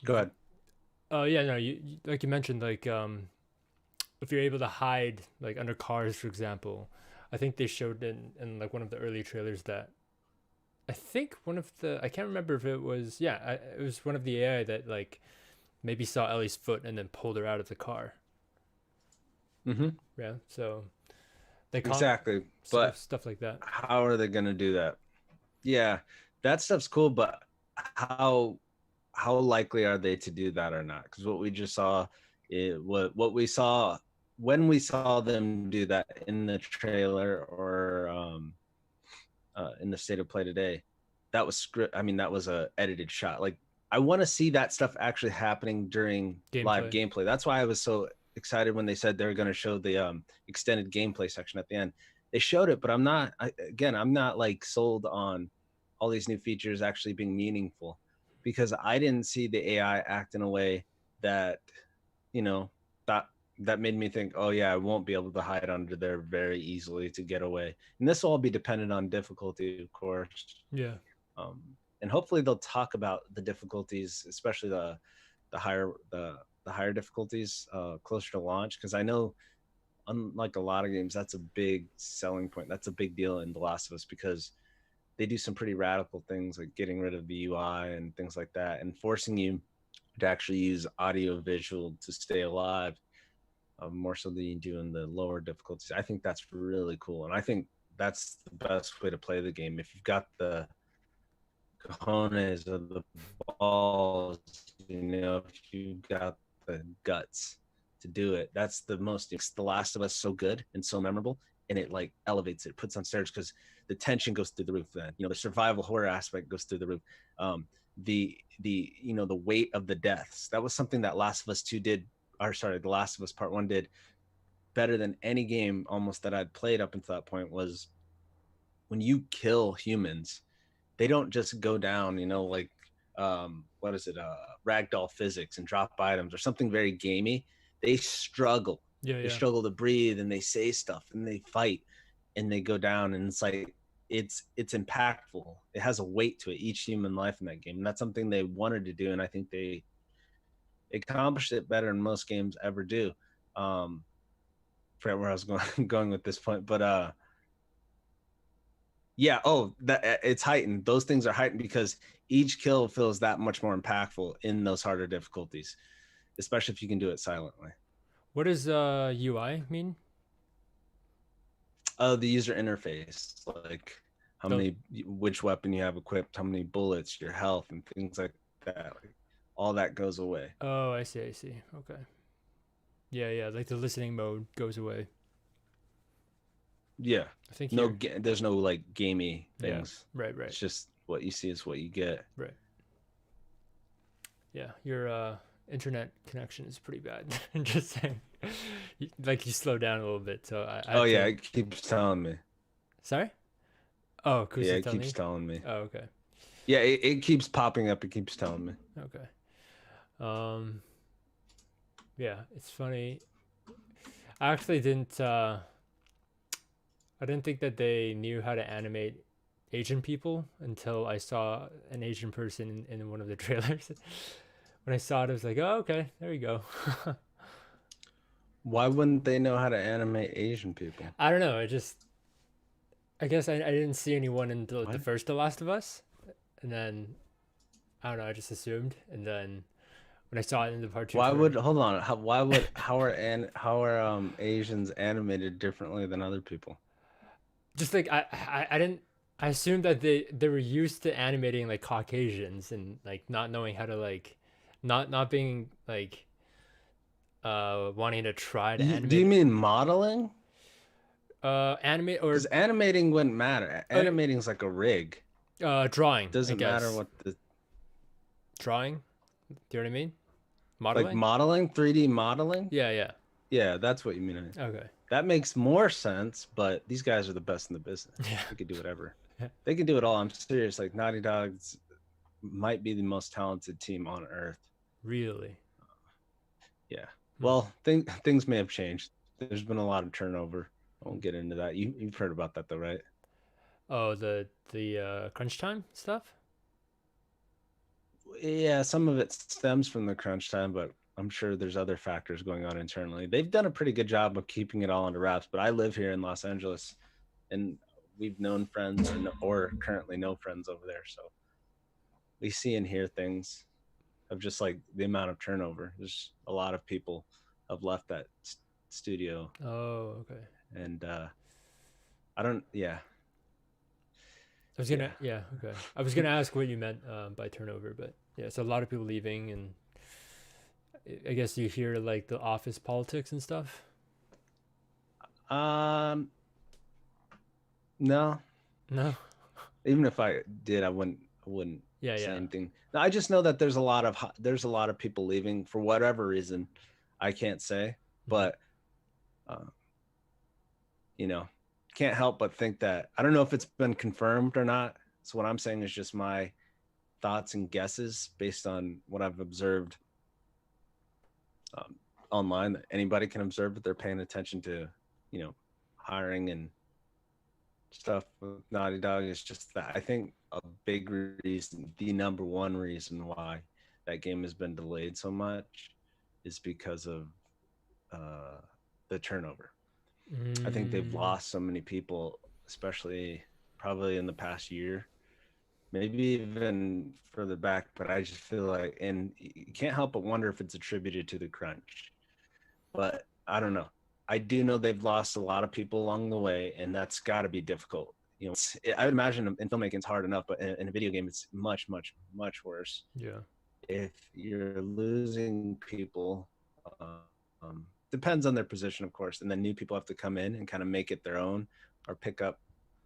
Go ahead. Yeah. No. You like you mentioned, like if you're able to hide like under cars, for example. I think they showed in like one of the early trailers that I think I can't remember if it was it was one of the AI that like maybe saw Ellie's foot and then pulled her out of the car. Mm-hmm. Yeah. So exactly, but stuff like that. How are they going to do that? Yeah, that stuff's cool, but how likely are they to do that or not? Because what we just saw, what we saw when we saw them do that in the trailer or in the state of play today, that was script. I mean, that was a edited shot. Like, I want to see that stuff actually happening during live gameplay. That's why I was so excited when they said they were going to show the extended gameplay section at the end. They showed it, but I'm not like sold on all these new features actually being meaningful, because I didn't see the AI act in a way that, that made me think, oh yeah, I won't be able to hide under there very easily to get away. And this will all be dependent on difficulty, of course. Yeah. And hopefully they'll talk about the difficulties, especially the higher difficulties closer to launch, because I know, unlike a lot of games, that's a big selling point. That's a big deal in The Last of Us, because they do some pretty radical things like getting rid of the UI and things like that, and forcing you to actually use audio visual to stay alive, more so than you do in the lower difficulties. I think that's really cool, and I think that's the best way to play the game. If you've got the cojones or the balls, if you got the guts to do it. That's the most, makes The Last of Us so good and so memorable, and it like elevates it, puts on stairs, because the tension goes through the roof. Then the survival horror aspect goes through the roof. The the weight of the deaths. That was something that Last of Us 2 did, or sorry, The Last of Us Part 1 did better than any game almost that I'd played up until that point. Was when you kill humans, they don't just go down, like what is it, ragdoll physics and drop items or something very gamey. They struggle. Yeah, They yeah. struggle to breathe, and they say stuff, and they fight, and they go down, and it's like it's impactful. It has a weight to it, each human life in that game, and that's something they wanted to do, and I think they accomplished it better than most games ever do. Forget where I was going with this point, but yeah. Oh, that it's heightened. Those things are heightened because each kill feels that much more impactful in those harder difficulties, especially if you can do it silently. What does UI mean? The user interface, like which weapon you have equipped, how many bullets, your health, and things like that. Like, all that goes away. Oh, I see. Okay. Yeah. Like the listening mode goes away. Yeah. I think there's no like gamey things. Yeah. Right. It's just what you see is what you get. Right. Yeah, your internet connection is pretty bad. I'm just saying. Like you slow down a little bit, so I yeah, it keeps telling me. Sorry? Oh, yeah, it keeps telling me. Oh, okay. Yeah, it keeps popping up. It keeps telling me. Okay. Yeah, it's funny. I actually didn't. I didn't think that they knew how to animate Asian people until I saw an Asian person in one of the trailers. When I saw it, I was like, "Oh, okay, there you go." Why wouldn't they know how to animate Asian people? I don't know. I guess I didn't see anyone in the first The Last of Us, and then I don't know. I just assumed, and then when I saw it in the part 2. How are Asians animated differently than other people? Just like I didn't. I assumed that they were used to animating like Caucasians and like not knowing how to like, not being like, wanting to try to animate. Do you mean modeling? Animate or because animating wouldn't matter. Animating is like a rig. Drawing Doesn't matter what the drawing. Do you know what I mean? Modeling. Like modeling, 3D modeling. Yeah. That's what you mean. Okay. That makes more sense. But these guys are the best in the business. Yeah. They could do whatever. They can do it all. I'm serious. Like Naughty Dog's might be the most talented team on earth. Really? Yeah. Well, things may have changed. There's been a lot of turnover. I won't get into that. You've heard about that though, right? Oh, the crunch time stuff? Yeah, some of it stems from the crunch time, but I'm sure there's other factors going on internally. They've done a pretty good job of keeping it all under wraps, but I live here in Los Angeles, and we've known friends or currently know friends over there, so we see and hear things of just like the amount of turnover. There's a lot of people have left that studio. Oh, okay. And I don't. Yeah. I was gonna. Yeah. Okay. I was gonna ask what you meant by turnover, but yeah, so a lot of people leaving, and I guess you hear like the office politics and stuff. No. Even if I did, I wouldn't say anything. No, I just know that there's a lot of people leaving for whatever reason. I can't say, but can't help but think that I don't know if it's been confirmed or not. So what I'm saying is just my thoughts and guesses based on what I've observed online. That anybody can observe that they're paying attention to, hiring and stuff with Naughty Dog. Is just that I think a big reason, the number one reason why that game has been delayed so much is because of the turnover. I think they've lost so many people, especially probably in the past year, maybe even further back. But I just feel like, and you can't help but wonder if it's attributed to the crunch. But I don't know. I do know they've lost a lot of people along the way, and that's got to be difficult. You know, I would imagine in filmmaking it's hard enough, but in a video game it's much, much, much worse. Yeah. If you're losing people, depends on their position, of course, and then new people have to come in and kind of make it their own or pick up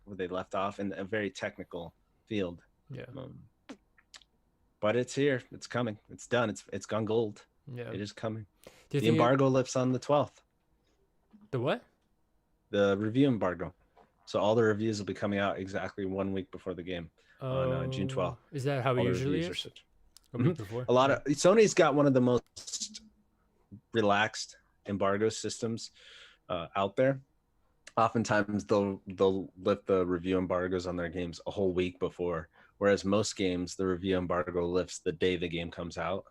where they left off in a very technical field. Yeah. But it's here. It's coming. It's done. It's gone gold. Yeah. It is coming. Do you The think embargo lifts on the 12th. the what? The review embargo. So all the reviews will be coming out exactly 1 week before the game on June 12th. Is that how it All the usually reviews is? are A week before? A lot of Sony's got one of the most relaxed embargo systems out there. Oftentimes they'll lift the review embargoes on their games a whole week before, whereas most games the review embargo lifts the day the game comes out.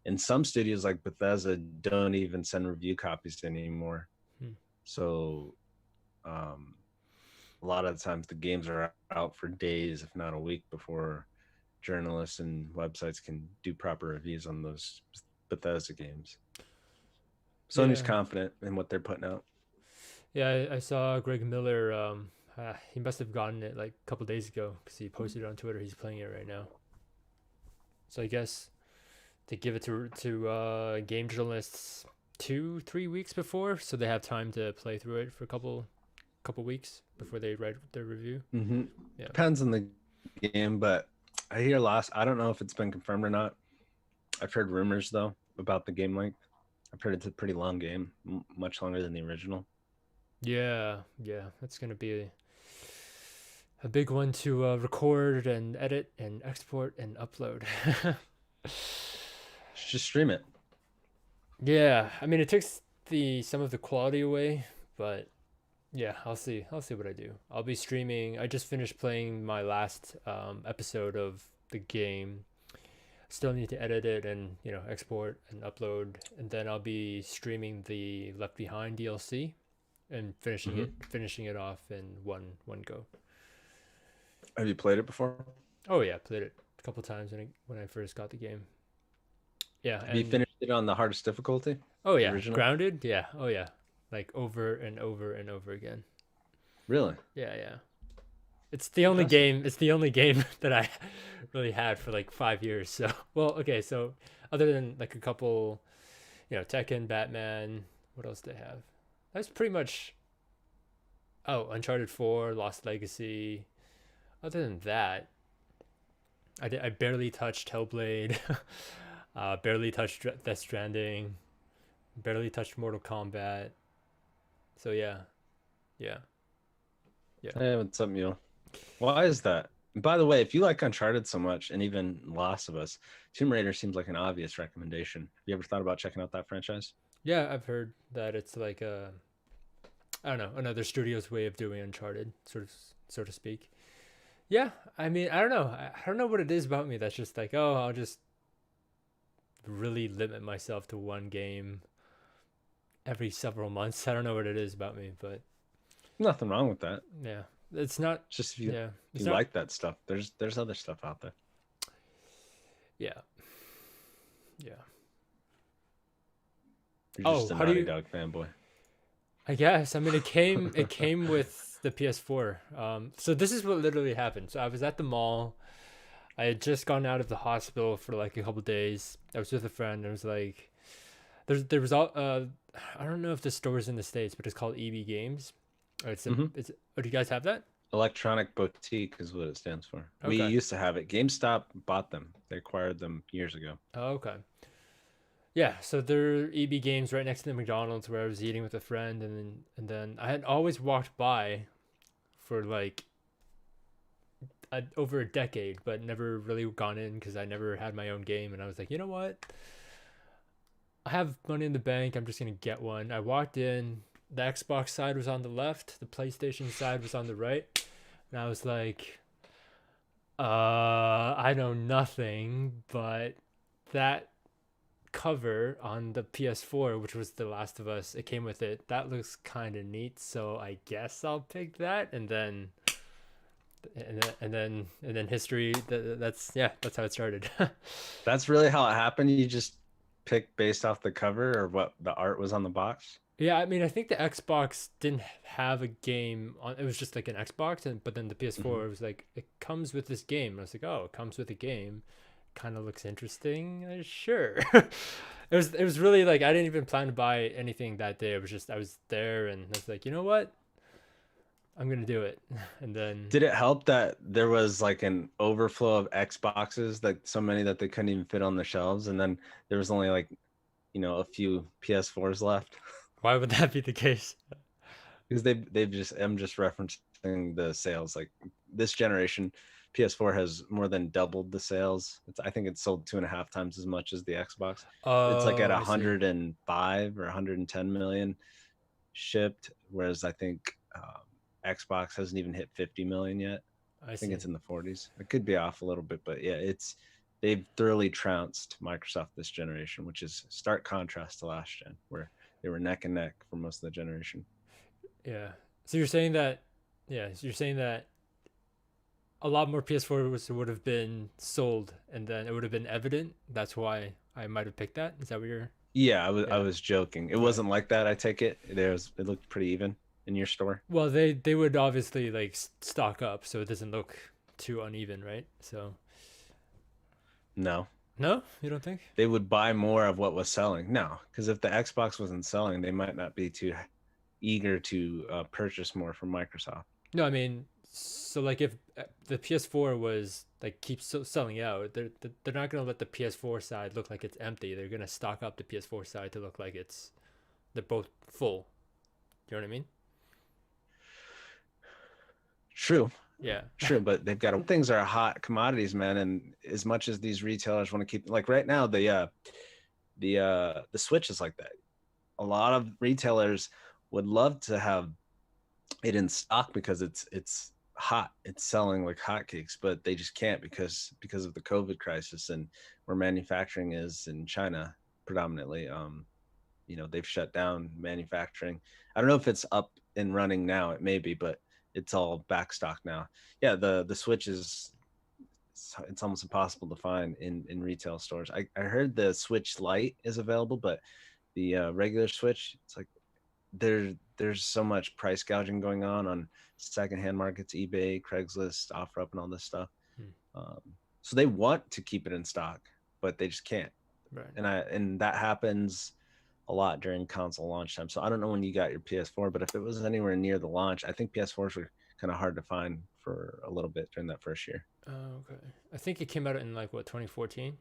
And some studios like Bethesda don't even send review copies anymore. So a lot of the times the games are out for days, if not a week, before journalists and websites can do proper reviews on those Bethesda games. Sony's confident in what they're putting out. Yeah, I saw Greg Miller. He must have gotten it like a couple days ago because he posted it on Twitter. He's playing it right now. So I guess they give it to game journalists 2-3 weeks before, so they have time to play through it for a couple weeks before they write their review. Mm-hmm. Yeah. Depends on the game, but I hear I don't know if it's been confirmed or not. I've heard rumors though about the game length. I've heard it's a pretty long game, much longer than the original. Yeah, that's gonna be a big one to record and edit and export and upload. Just stream it. Yeah, I mean it takes some of the quality away, but yeah, I'll see what I do. I'll be streaming. I just finished playing my last episode of the game. Still need to edit it and export and upload, and then I'll be streaming the Left Behind DLC and finishing it off in one go. Have you played it before? Oh yeah, played it a couple times when I first got the game. Yeah. Have you finished it on the hardest difficulty? Oh yeah, original? Grounded. Yeah. Oh yeah, like over and over and over again. Really? Yeah. It's the only game. It's the only game that I really had for like 5 years. So so other than like a couple, Tekken, Batman. What else did I have? That's pretty much. Oh, Uncharted 4, Lost Legacy. Other than that, I barely touched Hellblade. Barely touched Death Stranding. Barely touched Mortal Kombat. So yeah. Hey, what's up, Mule? Why is that? And by the way, if you like Uncharted so much, and even Last of Us, Tomb Raider seems like an obvious recommendation. Have you ever thought about checking out that franchise? Yeah, I've heard that it's like I don't know, another studio's way of doing Uncharted, so to speak. Yeah, I mean, I don't know what it is about me that's just like, oh, I'll just really limit myself to one game every several months. I don't know what it is about me, but Nothing wrong with that. yeah, it's not Just if you, yeah, you it's not, like that stuff. There's other stuff out there. yeah. You're just a how do Naughty you- Dog fanboy. I guess. I mean, it came with the PS4. So this is what literally happened. So I was at the mall. I had just gotten out of the hospital for like a couple days. I was with a friend. And it was like, there was all. I don't know if the store's in the States, but it's called EB Games. It's oh, do you guys have that? Electronic Boutique is what it stands for. We Okay. used to have it. GameStop bought them. They acquired them years ago. Oh, okay. Yeah, so there are EB Games right next to the McDonald's where I was eating with a friend, and then I had always walked by for like over a decade, but never really gone in because I never had my own game, and I was like, you know what? I have money in the bank. I'm just gonna get one. I walked in. The Xbox side was on the left. The PlayStation side was on the right, and I was like, I know nothing, but that cover on the PS4, which was The Last of Us, it came with it. That looks kind of neat, so I guess I'll pick that. And then history. That's how it started. That's really how it happened. You just picked based off the cover or what the art was on the box. Yeah, I mean, I think the Xbox didn't have a game on. It was just like an Xbox, and but then the PS4 it was like it comes with this game. I was like, oh, it comes with a game. Kind of looks interesting. Sure. It was really like I didn't even plan to buy anything that day. It was just I was there and I was like, you know what, I'm gonna do it. And then Did it help that there was like an overflow of Xboxes, like so many that they couldn't even fit on the shelves, and then there was only like, a few PS4s left? why would that be the case? Because they've just I'm just referencing the sales. Like this generation, PS4 has more than doubled the sales. I think it's sold 2.5 times as much as the Xbox. It's like at Oh, I see. 105 or 110 million shipped, whereas I think Xbox hasn't even hit 50 million yet. I I think see. it's in the 40s. It could be off a little bit, but yeah, they've thoroughly trounced Microsoft this generation, which is stark contrast to last gen, where they were neck and neck for most of the generation. Yeah. So you're saying that, yeah, so you're saying that a lot more PS4s would have been sold, and then it would have been evident. That's why I might have picked that. Is that what you're? Yeah, I Yeah. was joking. It Right. wasn't like that. I take it. It looked pretty even in your store. Well, they would obviously like stock up, so it doesn't look too uneven, right? So No, no, you don't think? they would buy more of what was selling. No, because if the Xbox wasn't selling, they might not be too eager to purchase more from Microsoft. No, I mean, so like if the PS4 was like keeps selling out, they're not gonna let the PS4 side look like it's empty. They're gonna stock up the PS4 side to look like they're both full. You know what I mean? True, Yeah. true, but they've got things are hot commodities, man. And as much as these retailers want to keep, like right now, the Switch is like that. A lot of retailers would love to have it in stock because it's hot, it's selling like hotcakes, but they just can't because of the COVID crisis and where manufacturing is in China predominantly. They've shut down manufacturing. I don't know if it's up and running now. It may be, but it's all back stock now. Yeah, the Switch is it's almost impossible to find in retail stores. I heard the Switch Lite is available, but the regular Switch, it's like there's so much price gouging going on secondhand markets, eBay, Craigslist, OfferUp, and all this stuff. So they want to keep it in stock, but they just can't. Right. And that happens a lot during console launch time. So I don't know when you got your PS4, but if it was anywhere near the launch, I think PS4s were kind of hard to find for a little bit during that first year. Oh, okay. I think it came out in like what 2014.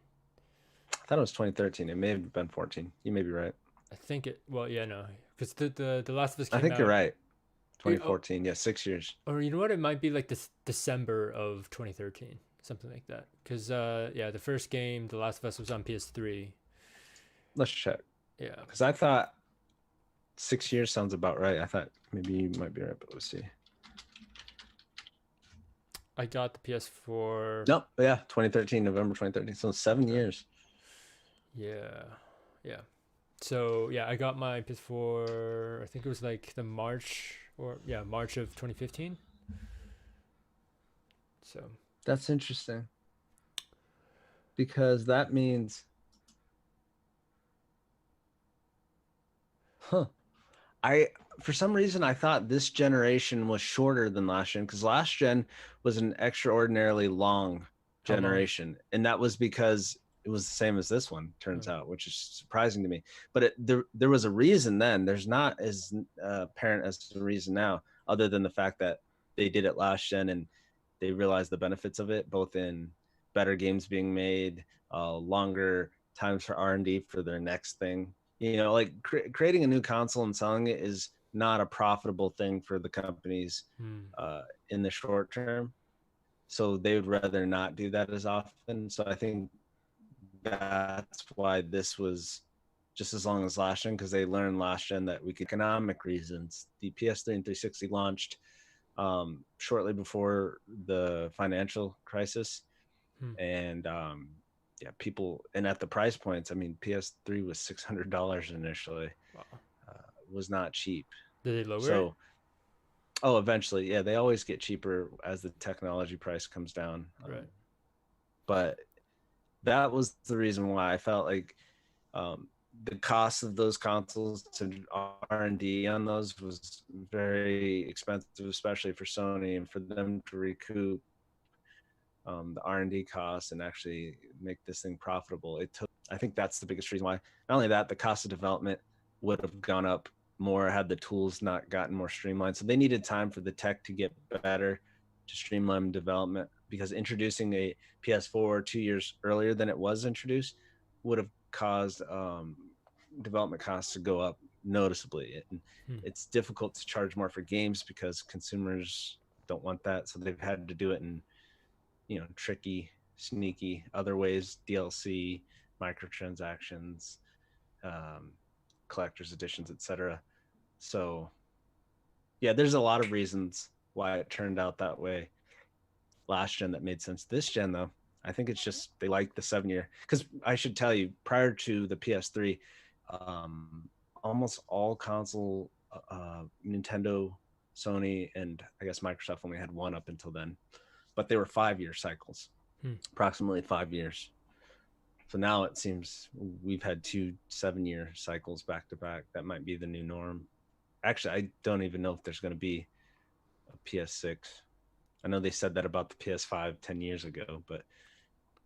I thought it was 2013. It may have been 14. You may be right. I think it. Well, yeah, no, because the Last of Us came I think out. you're right. 2014. Yeah, 6 years. Or you know what? It might be like this December of 2013, something like that. Because yeah, the first game, The Last of Us, was on PS3. Let's check. Yeah. Because I thought 6 years sounds about right. I thought maybe you might be right, but let's see. I got the PS4. Nope. Yeah, 2013, November 2013. So 7 years. Yeah. Yeah. So yeah, I got my PS4. I think it was like the March of 2015. So that's interesting. Because that means, for some reason, I thought this generation was shorter than last gen, because last gen was an extraordinarily long generation. And that was because it was the same as this one, turns out, which is surprising to me. But there was a reason then. There's not as apparent as the reason now, other than the fact that they did it last gen and they realized the benefits of it, both in better games being made, longer times for R&D for their next thing. Like creating a new console and selling it is not a profitable thing for the companies in the short term. So they would rather not do that as often. So I think that's why this was just as long as last gen, because they learned last gen that we could, economic reasons. The PS3 and 360 launched shortly before the financial crisis. And yeah, people, and at the price points, I mean, PS3 was $600 initially. Wow. Was not cheap. Did they lower it? Oh, eventually, yeah, they always get cheaper as the technology price comes down. But that was the reason why I felt like the cost of those consoles to R&D on those was very expensive, especially for Sony, and for them to recoup the R&D costs and actually make this thing profitable. I think that's the biggest reason why. Not only that, the cost of development would have gone up more had the tools not gotten more streamlined. So they needed time for the tech to get better to streamline development, because introducing a PS4 2 years earlier than it was introduced would have caused development costs to go up noticeably. And it's difficult to charge more for games because consumers don't want that. So they've had to do it in, tricky, sneaky other ways, DLC, microtransactions, collector's editions, etc. So yeah, there's a lot of reasons why it turned out that way last gen that made sense. This gen, though, I think it's just they like the 7-year. Because I should tell you, prior to the PS3, almost all console, Nintendo, Sony, and I guess Microsoft only had one up until then, but they were 5-year cycles, approximately 5 years. So now it seems we've had 2 7-year cycles back to back. That might be the new norm. Actually, I don't even know if there's going to be a PS6. I know they said that about the PS5 10 years ago, but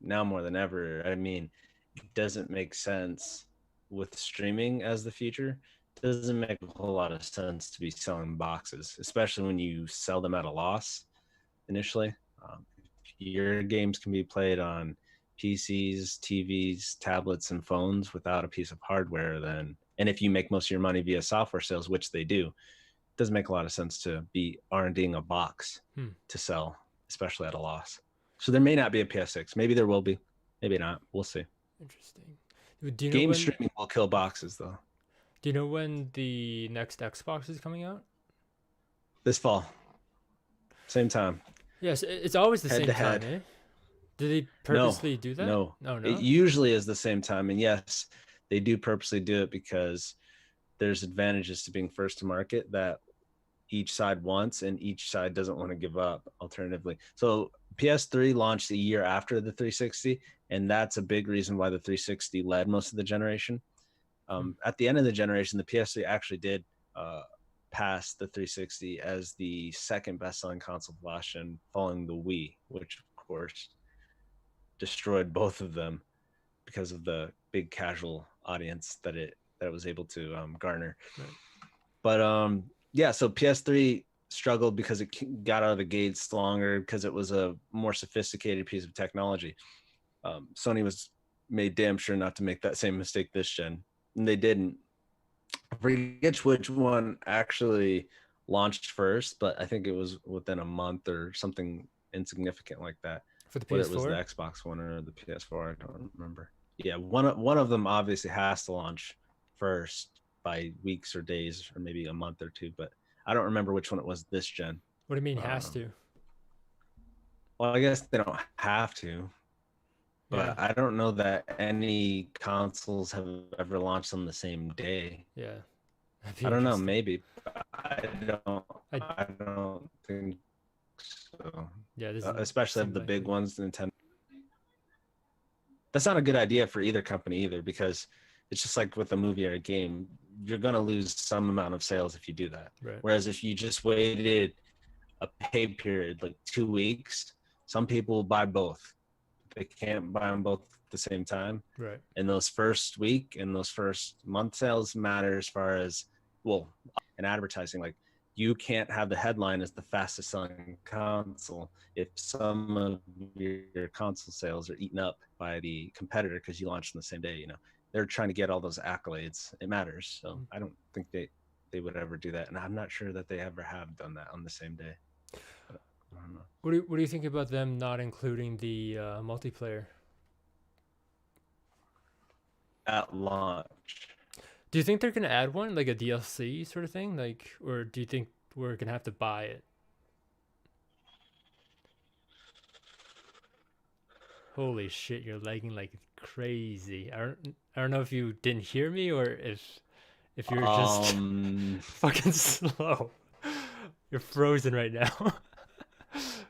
now more than ever, I mean, it doesn't make sense with streaming as the future. It doesn't make a whole lot of sense to be selling boxes, especially when you sell them at a loss initially. If your games can be played on PCs, TVs, tablets, and phones without a piece of hardware, then, and if you make most of your money via software sales, which they do, it doesn't make a lot of sense to be R&Ding a box to sell, especially at a loss. So there may not be a PS6. Maybe there will be. Maybe not. We'll see. Interesting. Do you know Game when, streaming will kill boxes, though. do you know when the next Xbox is coming out? This fall. Same time. Yes, it's always the Head same to time, head. eh? Did they purposely do that? No. No. It usually is the same time. And yes, they do purposely do it because there's advantages to being first to market that each side wants and each side doesn't want to give up alternatively. So PS3 launched a year after the 360, and that's a big reason why the 360 led most of the generation. At the end of the generation, the PS3 actually did pass the 360 as the second best-selling console of last gen, following the Wii, which of course destroyed both of them because of the big casual audience that it was able to garner. Right. But yeah, so PS3 struggled because it got out of the gates longer, because it was a more sophisticated piece of technology. Sony was made damn sure not to make that same mistake this gen, and they didn't. I forget which one actually launched first, but I think it was within a month or something insignificant like that. For the PS4? Whether it was the Xbox One or the PS4, I don't remember. Yeah, one of them obviously has to launch first by weeks or days, or maybe a month or 2, but I don't remember which one it was this gen. What do you mean has to? Well, I guess they don't have to, but I don't know that any consoles have ever launched on the same day. Yeah. I don't know, maybe. But I don't think so. Yeah, especially of the big ones, Nintendo. That's not a good idea for either company either, because it's just like with a movie or a game, you're going to lose some amount of sales if you do that. Right. Whereas if you just waited a pay period, like 2 weeks, some people will buy both. They can't buy them both at the same time. Right. And those first week and those first month sales matter as far as, well, in advertising, like you can't have the headline as the fastest selling console if some of your console sales are eaten up by the competitor because you launched on the same day. You know, they're trying to get all those accolades. It matters. So I don't think they would ever do that, and I'm not sure that they ever have done that on the same day. But I don't know. What do you think about them not including the multiplayer at launch? Do you think they're gonna add one, like a DLC sort of thing, like, or do you think we're gonna have to buy it? Holy shit, you're lagging like crazy. I don't know if you didn't hear me or if you're just fucking slow. You're frozen right now.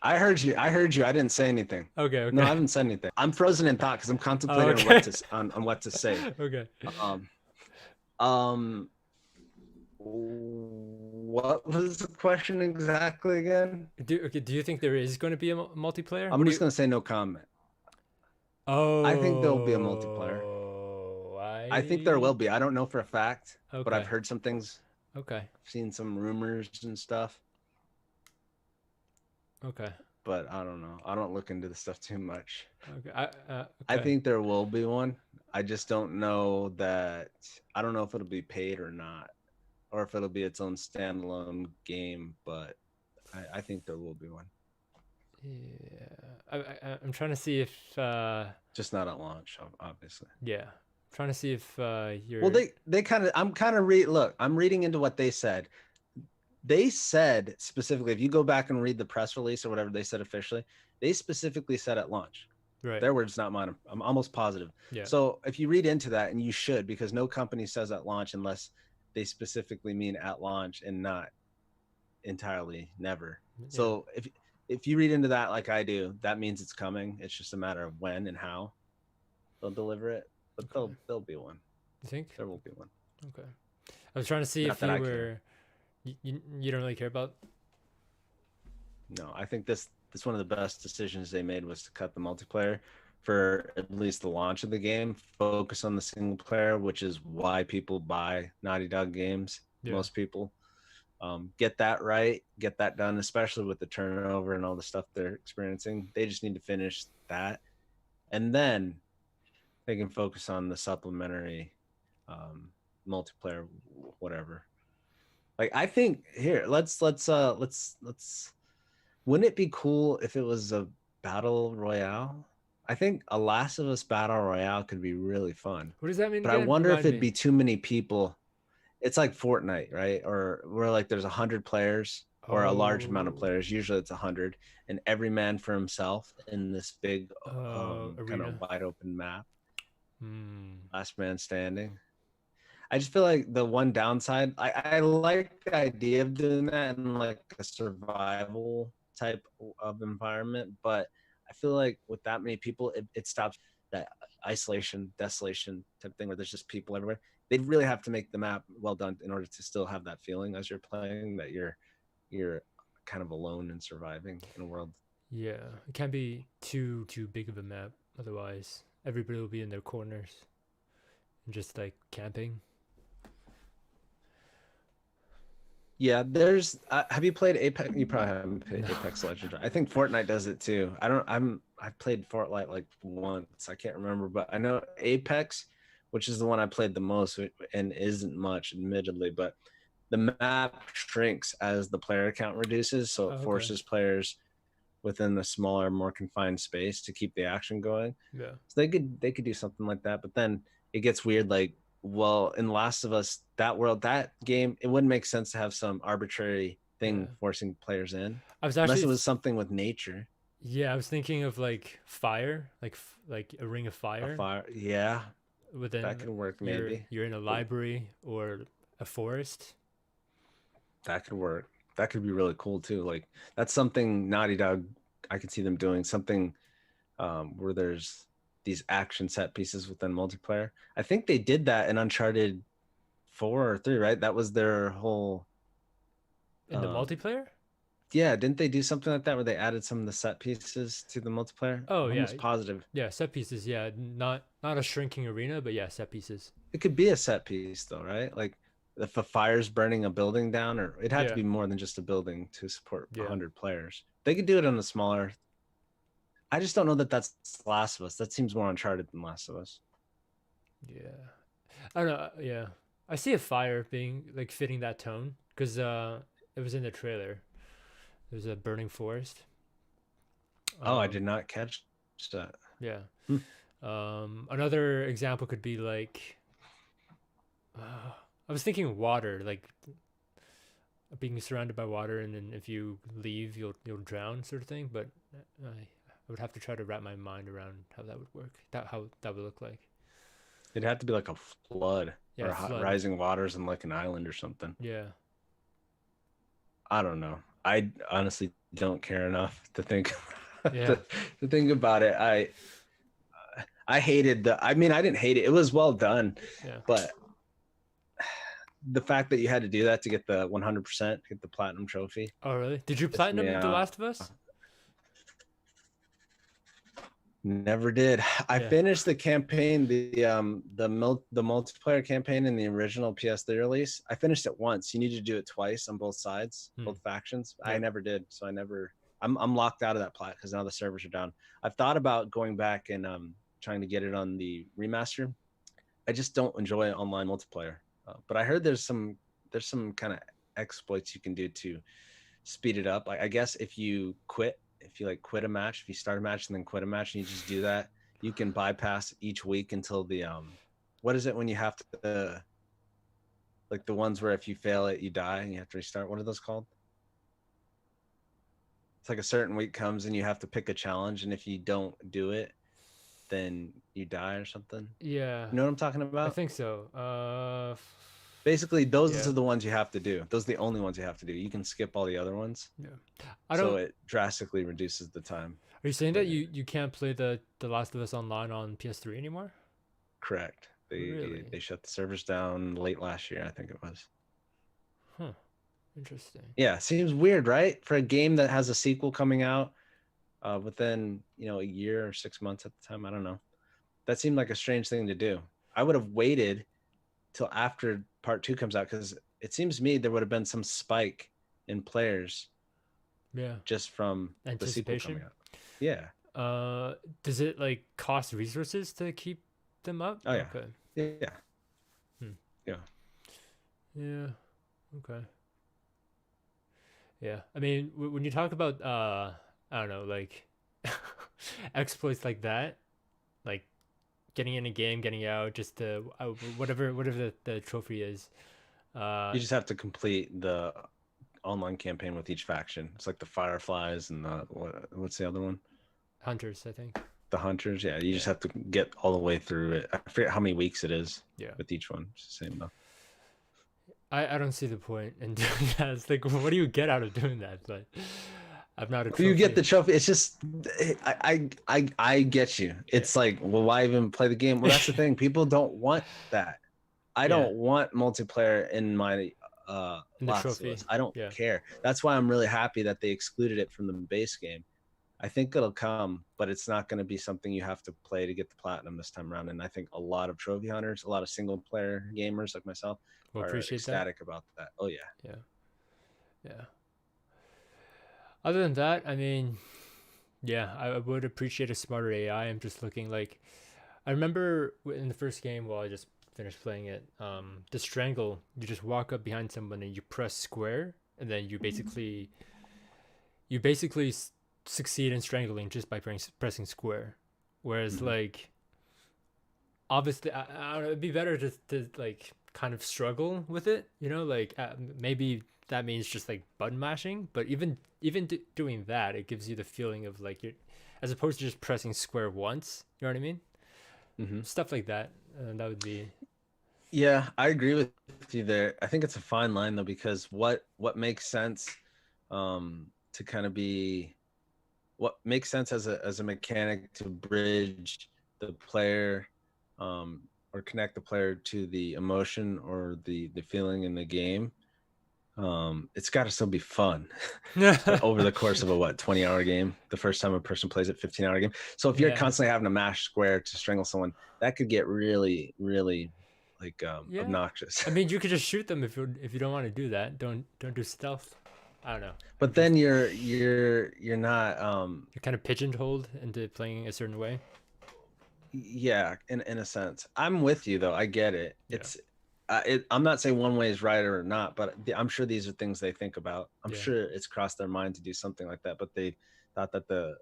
I heard you. I didn't say anything. Okay. No, I haven't said anything. I'm frozen in thought because I'm contemplating on what to say. Okay. What was the question exactly again? Do you think there is going to be a multiplayer? I'm just gonna say no comment. Oh, I think there'll be a multiplayer. I think there will be. I don't know for a fact, but I've Okay. heard some things. Okay. I've seen some rumors and stuff, Okay. but I don't know. I don't look into the stuff too much. Okay. I Okay. think there will be one. I just don't know that. I don't know if it'll be paid or not, or if it'll be its own standalone game. But I think there will be one. Yeah. I'm trying to see if. Just not at launch, obviously. Yeah. I'm trying to see if you're. Well, they kind of. I'm kind of look. I'm reading into what they said. They said specifically, if you go back and read the press release or whatever they said officially, they specifically said at launch. Right. Their words, not mine. I'm almost positive. Yeah. So if you read into that, and you should, because no company says at launch unless they specifically mean at launch and not entirely never. Yeah. So if you read into that like I do, that means it's coming. It's just a matter of when and how they'll deliver it. But Okay. there'll be one. You think? There will be one. Okay. I was trying to see Not if that you I were. care. You don't really care about. No, I think this one of the best decisions they made was to cut the multiplayer for at least the launch of the game, focus on the single player, which is why people buy Naughty Dog games. Yeah. Most people get that right, get that done, especially with the turnover and all the stuff they're experiencing. They just need to finish that, and then they can focus on the supplementary multiplayer, whatever. Like, I think here, let's wouldn't it be cool if it was a battle royale? I think a Last of Us battle royale could be really fun. What does that mean? But again? I wonder if Remind it'd me. be too many people. It's like Fortnite, right? Or where like there's 100 players or a large amount of Oh. players. Usually it's 100, and every man for himself in this big kind Arena. of wide open map. Hmm. Last man standing. I just feel like the one downside, I like the idea of doing that in like a survival type of environment, but I feel like with that many people, it stops that isolation, desolation type thing where there's just people everywhere. They'd really have to make the map well done in order to still have that feeling as you're playing that you're kind of alone and surviving in a world. Yeah, it can't be too big of a map. Otherwise, everybody will be in their corners and just like camping. Yeah, there's. Have you played Apex? You probably haven't played Apex Legends. I think Fortnite does it too. I've played Fortnite like once. I can't remember, but I know Apex, which is the one I played the most, and isn't much, admittedly. But the map shrinks as the player count reduces, so it Okay. forces players within the smaller, more confined space to keep the action going. Yeah. So they could do something like that, but then it gets weird. Like, well, in Last of Us, that game, it wouldn't make sense to have some arbitrary thing Yeah. forcing players in, I was unless actually. it was something with nature. Yeah, I was thinking of like fire, like a ring of A fire. fire, yeah, Within that could work. you're, Maybe you're in a library or a forest. that could work. That could be really cool too. Like, that's something Naughty Dog, I could see them doing something where there's these action set pieces within multiplayer. I think they did that in Uncharted 4 or 3, right? That was their whole. In the multiplayer? Yeah, didn't they do something like that where they added some of the set pieces to the multiplayer? Oh, I'm yeah. almost positive. Yeah, set pieces. Yeah, not a shrinking arena, but yeah, set pieces. It could be a set piece though, right? Like if a fire's burning a building down, or it'd have to Yeah. be more than just a building to support Yeah. 100 players. They could do it on a smaller. I just don't know that that's Last of Us. That seems more Uncharted than Last of Us. Yeah, I don't know. Yeah, I see a fire being like fitting that tone because it was in the trailer. There's a burning forest. Oh, I did not catch that. Yeah. Another example could be like, I was thinking water, like being surrounded by water, and then if you leave, you'll drown, sort of thing. But I would have to try to wrap my mind around how that would work, how that would look like. It'd have to be like a flood Yeah, or flood. rising waters in like an island or something. Yeah. I don't know. I honestly don't care enough to think Yeah. to think about it. I hated I didn't hate it. It was well done, Yeah. but the fact that you had to do that to get the 100%, get the platinum trophy. Oh, really? Did you pissed platinum me The off. Last of Us? Never did. I Yeah. finished the campaign, the multiplayer campaign in the original PS3 release. I finished it once. You need to do it twice on both sides, both factions. I Yep. never did, so I'm locked out of that plat because now the servers are down. I've thought about going back and trying to get it on the remaster. I just don't enjoy online multiplayer. But I heard there's some kind of exploits you can do to speed it up. Like I guess if you quit a match, if you start a match and then quit a match and you just do that, you can bypass each week until the what is it when you have to like the ones where if you fail it you die and you have to restart? What are those called? It's like a certain week comes and you have to pick a challenge, and if you don't do it then you die or something. Yeah. You know what I'm talking about? I think so. Basically, those yeah. are the ones you have to do. Those are the only ones you have to do. You can skip all the other ones. Yeah. So it drastically reduces the time. Are you saying that you can't play the Last of Us online on PS3 anymore? Correct. Really? They shut the servers down late last year, I think it was. Huh. Interesting. Yeah, seems weird, right? For a game that has a sequel coming out within, a year or 6 months at the time, I don't know. That seemed like a strange thing to do. I would have waited till after part 2 comes out, because it seems to me there would have been some spike in players. Yeah. Just from the sequel coming out. Yeah. Does it like cost resources to keep them up? Oh yeah. Okay. Yeah. Yeah. Yeah. Okay. Yeah. I mean, when you talk about I don't know, like exploits like that, like getting in a game, getting out, just to whatever the trophy is. You just have to complete the online campaign with each faction. It's like the Fireflies and what's the other one? Hunters, I think. The Hunters, yeah. You just have to get all the way through it. I forget how many weeks it is. Yeah. With each one, it's the same though. I don't see the point in doing that. It's like, what do you get out of doing that? But I'm not a trophy. You get the trophy. It's just I get you. It's like, well, why even play the game? Well, that's the thing. People don't want that. I don't want multiplayer in my Last of Us. I don't care. That's why I'm really happy that they excluded it from the base game. I think it'll come, but it's not going to be something you have to play to get the platinum this time around. And I think a lot of trophy hunters, a lot of single player gamers like myself, are ecstatic about that. Oh yeah. Yeah. Other than that, I mean, yeah, I would appreciate a smarter AI. I'm just looking like, I remember in the first game, while I just finished playing it, the strangle, you just walk up behind someone and you press square, and then you basically succeed in strangling just by pressing square. Whereas like, obviously, I don't know, it'd be better to like kind of struggle with it, like maybe that means just like button mashing, but even doing that, it gives you the feeling of like you're, as opposed to just pressing square once, you know what I mean? Stuff like that. That would be. Yeah, I agree with you there. I think it's a fine line though, because what makes sense to kind of be, what makes sense as a mechanic to bridge the player or connect the player to the emotion or the feeling in the game. It's got to still be fun over the course of a 20-hour game. The first time a person plays it, 15-hour game. So if you're constantly having to mash square to strangle someone, that could get really, really like obnoxious. I mean, you could just shoot them if you don't want to do that. Don't do stealth. I don't know. But then you're not you're kind of pigeonholed into playing a certain way. Yeah, in a sense. I'm with you though. I get it. It's I'm not saying one way is right or not, but I'm sure these are things they think about. I'm sure it's crossed their mind to do something like that, but they thought that the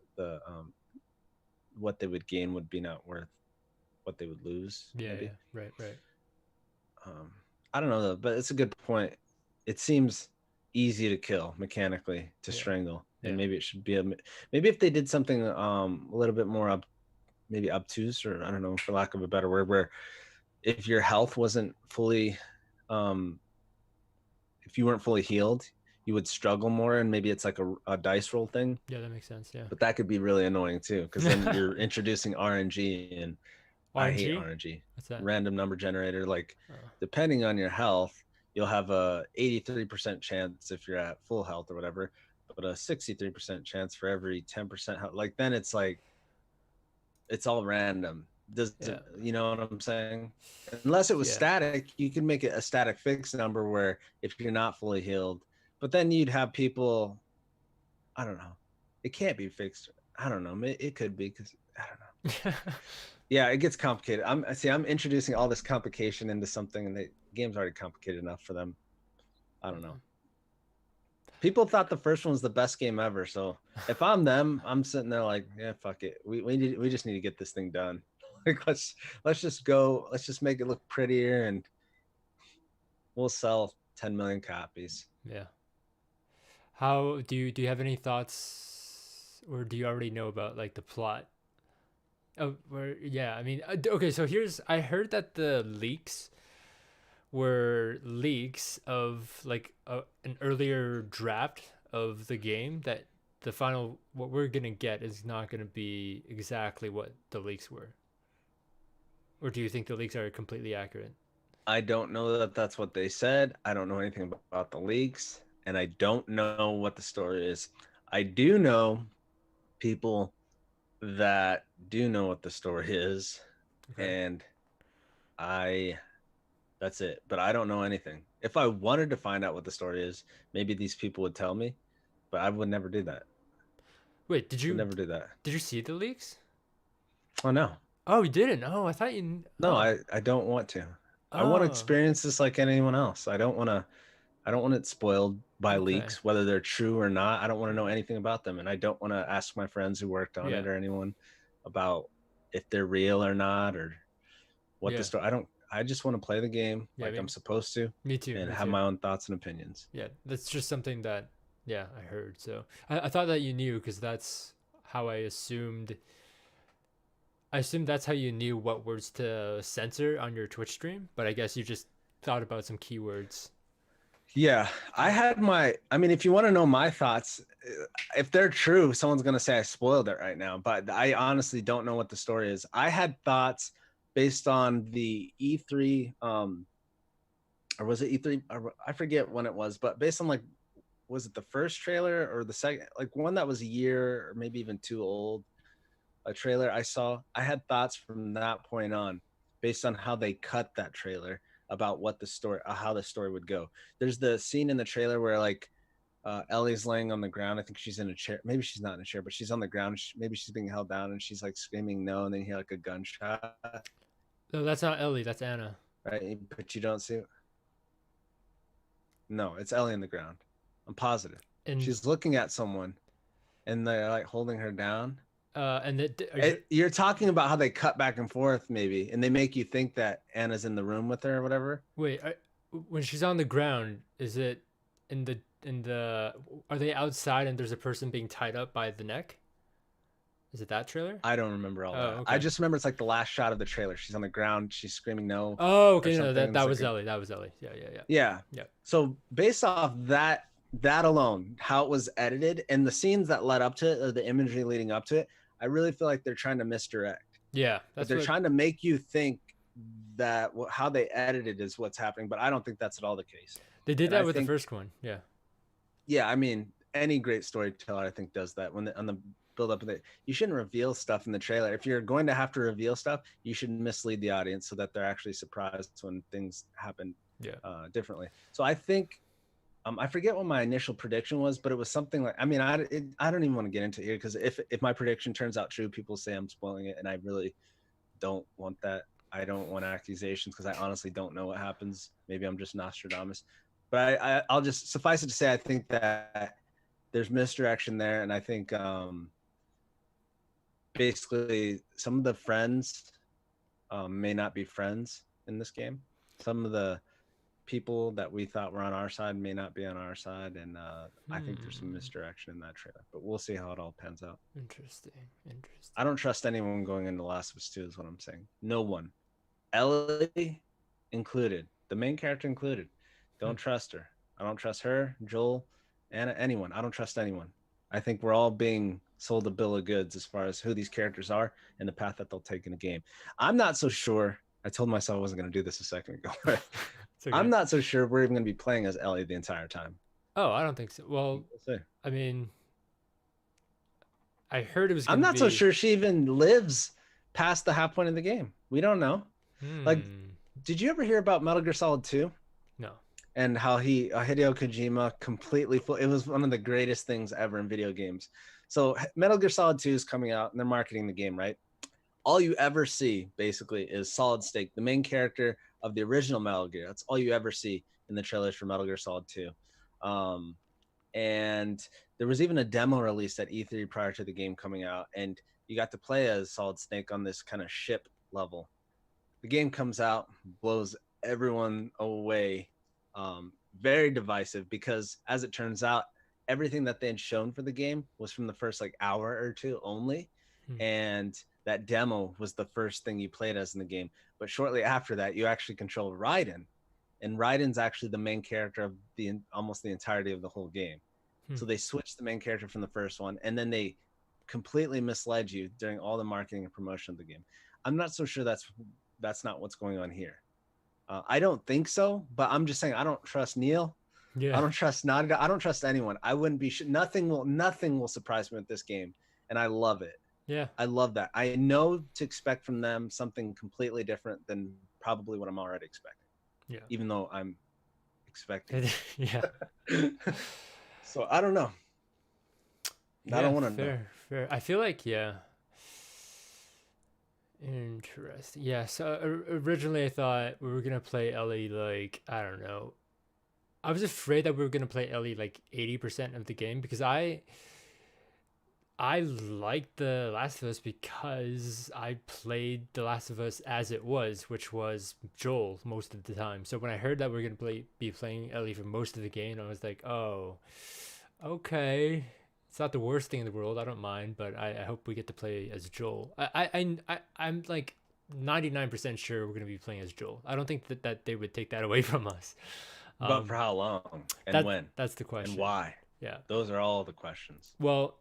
what they would gain would be not worth what they would lose. Yeah, maybe. Yeah. Right. I don't know though, but it's a good point. It seems easy to kill mechanically to strangle, and maybe it should be maybe if they did something a little bit more maybe obtuse, or I don't know, for lack of a better word, where if your health wasn't fully if you weren't fully healed, you would struggle more, and maybe it's like a dice roll thing. Yeah, that makes sense. Yeah, but that could be really annoying too, because then you're introducing RNG, and I hate RNG. What's that? Random number generator. Like depending on your health, you'll have a 83% chance if you're at full health or whatever, but a 63% chance for every 10% health. Like then it's like it's all random. Does Yeah. you know what I'm saying? Unless it was Yeah. static, you can make it a static fixed number where if you're not fully healed, but then you'd have people. I don't know. It can't be fixed. I don't know. It could be because I don't know. Yeah, it gets complicated. I'm introducing all this complication into something, and the game's already complicated enough for them. I don't know. People thought the first one was the best game ever, so if I'm them, I'm sitting there like, yeah, fuck it. We just need to get this thing done. Like let's just go. Let's just make it look prettier, and we'll sell 10 million copies. Yeah. How do you have any thoughts, or do you already know about like the plot? Oh, yeah. I mean, okay. So I heard that the leaks were leaks of like an earlier draft of the game, that the final what we're gonna get is not gonna be exactly what the leaks were. Or do you think the leaks are completely accurate? I don't know that that's what they said. I don't know anything about the leaks, and I don't know what the story is. I do know people that do know what the story is, and that's it. But I don't know anything. If I wanted to find out what the story is, maybe these people would tell me, but I would never do that. Wait, did you never do that? Did you see the leaks? Oh no. Oh, you didn't? Oh, I thought you. No, oh. I don't want to. I want to experience this like anyone else. I don't want it spoiled by leaks, whether they're true or not. I don't want to know anything about them, and I don't want to ask my friends who worked on it or anyone about if they're real or not, or what the story. I just want to play the game like I'm supposed to. Me too. And have my own thoughts and opinions. Yeah, that's just something that I heard. So I thought that you knew, because that's how I assumed. I assumed that's how you knew what words to censor on your Twitch stream, but I guess you just thought about some keywords. Yeah, I mean, if you want to know my thoughts, if they're true, someone's going to say I spoiled it right now, but I honestly don't know what the story is. I had thoughts based on the E3, or was it E3? I forget when it was, but based on was it the first trailer or the second, like one that was a year or maybe even too old, a trailer I saw, I had thoughts from that point on based on how they cut that trailer about what the story, how the story would go. There's the scene in the trailer where Ellie's laying on the ground. I think she's in a chair. Maybe she's not in a chair, but she's on the ground. Maybe she's being held down, and she's like screaming no, and then you hear like a gunshot. No, that's not Ellie. That's Anna. Right, but you don't see it. No, it's Ellie on the ground. I'm positive. And she's looking at someone, and they're like holding her down. You're talking about how they cut back and forth, maybe, and they make you think that Anna's in the room with her or whatever. Wait, when she's on the ground, is it in the? Are they outside and there's a person being tied up by the neck? Is it that trailer? I don't remember all that. Okay. I just remember it's like the last shot of the trailer. She's on the ground. She's screaming no. Oh, okay. No, that was Ellie. That was Ellie. Yeah. So based off that alone, how it was edited and the scenes that led up to it, or the imagery leading up to it, I really feel like they're trying to misdirect. Yeah. They're trying to make you think that how they edited is what's happening, but I don't think that's at all the case. They did that with the first one. Yeah. Yeah. I mean, any great storyteller, I think, does that on the build up of it. You shouldn't reveal stuff in the trailer. If you're going to have to reveal stuff, you should mislead the audience so that they're actually surprised when things happen differently. So I think, I forget what my initial prediction was, but it was something like, I mean, I don't even want to get into it here, because if my prediction turns out true, people say I'm spoiling it, and I really don't want that. I don't want accusations, because I honestly don't know what happens. Maybe I'm just Nostradamus, but I'll just suffice it to say, I think that there's misdirection there, and I think basically some of the friends may not be friends in this game. Some of the people that we thought were on our side may not be on our side, and I think there's some misdirection in that trailer, but we'll see how it all pans out. Interesting. I don't trust anyone going into Last of Us 2 is what I'm saying. No one. Ellie included, the main character included. Don't trust her. I don't trust her, Joel, Anna, anyone. I don't trust anyone. I think we're all being sold a bill of goods as far as who these characters are and the path that they'll take in a game. I'm not so sure. I told myself I wasn't going to do this a second ago. It's okay. I'm not so sure we're even going to be playing as Ellie the entire time. Oh, I don't think so. Well, We'll see. I mean, I heard it was I'm going to not be. so sure she even lives past the half point of the game. We don't know. Like, did you ever hear about Metal Gear Solid 2? No. And how Hideo Kojima completely it was one of the greatest things ever in video games. So Metal Gear Solid 2 is coming out and they're marketing the game, right? All you ever see basically is Solid Snake, the main character of the original Metal Gear. That's all you ever see in the trailers for Metal Gear Solid 2. And there was even a demo released at E3 prior to the game coming out, and you got to play as Solid Snake on this kind of ship level. The game comes out, blows everyone away. Very divisive because, as it turns out, everything that they had shown for the game was from the first like hour or two only, and that demo was the first thing you played as in the game. But shortly after that, you actually control Raiden, and Raiden's actually the main character of almost the entirety of the whole game. So they switched the main character from the first one, and then they completely misled you during all the marketing and promotion of the game. I'm not so sure that's not what's going on here. I don't think so, but I'm just saying I don't trust Neil. Yeah. I don't trust Naughty Dog. I don't trust anyone. I wouldn't be. Nothing will surprise me with this game, and I love it. Yeah. I love that. I know to expect from them something completely different than probably what I'm already expecting. Yeah. Even though I'm expecting. Yeah. So I don't know. I don't want to know. Fair. I feel like, yeah. Interesting. Yeah, so originally I thought we were gonna play Ellie like, I don't know. I was afraid that we were gonna play Ellie like 80% of the game because I liked The Last of Us because I played The Last of Us as it was, which was Joel most of the time. So when I heard that we are gonna be playing Ellie for most of the game, I was like, oh, okay. It's not the worst thing in the world. I don't mind, but I hope we get to play as Joel. I'm like 99% sure we're gonna be playing as Joel. I don't think that they would take that away from us. But for how long and when? That's the question. And why? Yeah. Those are all the questions. Well,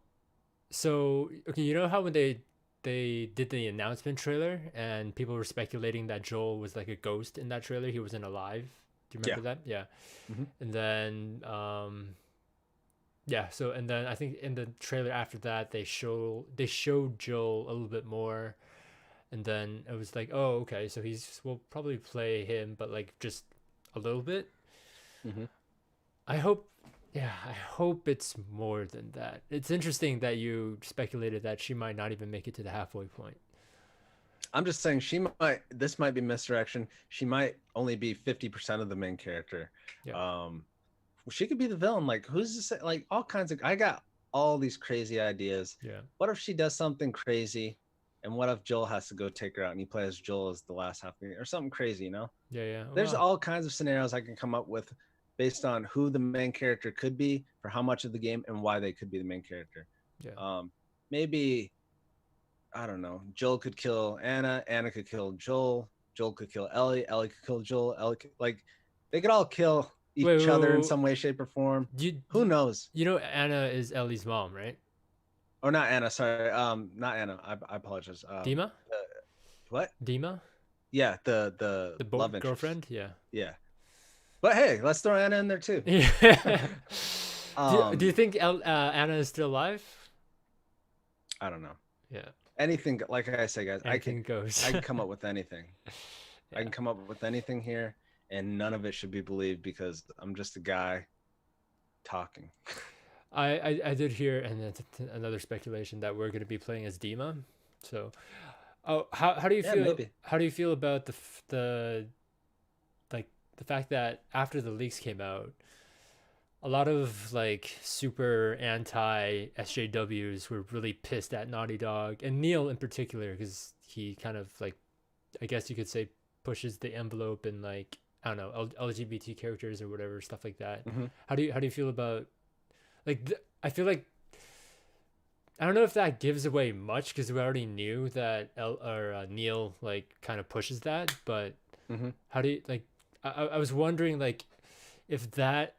so okay, you know how when they did the announcement trailer and people were speculating that Joel was like a ghost in that trailer, he wasn't alive. Do you remember that? Yeah. Mm-hmm. And then yeah, so and then I think in the trailer after that they showed Joel a little bit more, and then it was like, oh, okay, so we'll probably play him, but like just a little bit. Mm-hmm. I hope it's more than that. It's interesting that you speculated that she might not even make it to the halfway point. I'm just saying this might be misdirection. She might only be 50% of the main character. Yeah. She could be the villain. Like, who's to say? Like, all kinds of. I got all these crazy ideas. Yeah. What if she does something crazy, and what if Joel has to go take her out and he plays Joel as the last half of the game or something crazy? You know? Yeah. There's all kinds of scenarios I can come up with based on who the main character could be for how much of the game and why they could be the main character. Yeah. Maybe I don't know. Joel could kill Anna. Anna could kill Joel. Joel could kill Ellie. Ellie could kill Joel. Like they could all kill each other in some way, shape, or form. Who knows? You know, Anna is Ellie's mom, right? Or not Anna. Sorry, not Anna. I apologize. Dima? What? Dima? Yeah, the love interest. Girlfriend. Yeah. But hey, let's throw Anna in there too. Yeah. Do you think Anna is still alive? I don't know. Yeah. Anything, like I say, guys, anything goes. I can come up with anything. Yeah. I can come up with anything here, and none of it should be believed because I'm just a guy talking. I did hear, and that's another speculation that we're going to be playing as Dima. So, how do you feel? Maybe. How do you feel about the fact that after the leaks came out, a lot of like super anti SJWs were really pissed at Naughty Dog and Neil in particular because he kind of like, I guess you could say, pushes the envelope in like, I don't know, LGBT characters or whatever, stuff like that. Mm-hmm. How do you feel about like I feel like I don't know if that gives away much because we already knew that Neil like kind of pushes that, but how do you like? I was wondering like if that.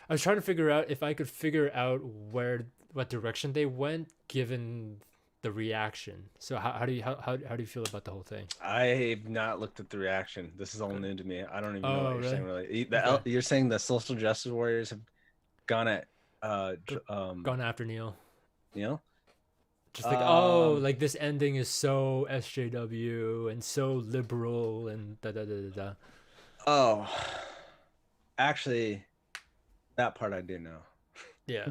I was trying to figure out if I could figure out what direction they went, given the reaction. So how do you feel about the whole thing? I've not looked at the reaction. This is all new to me. I don't even know what you're saying. Really, you're saying the social justice warriors have gone at Gone after Neil. Neil? Just like, oh, like this ending is so SJW and so liberal and da da da da da. Oh, actually, that part I do know. Yeah.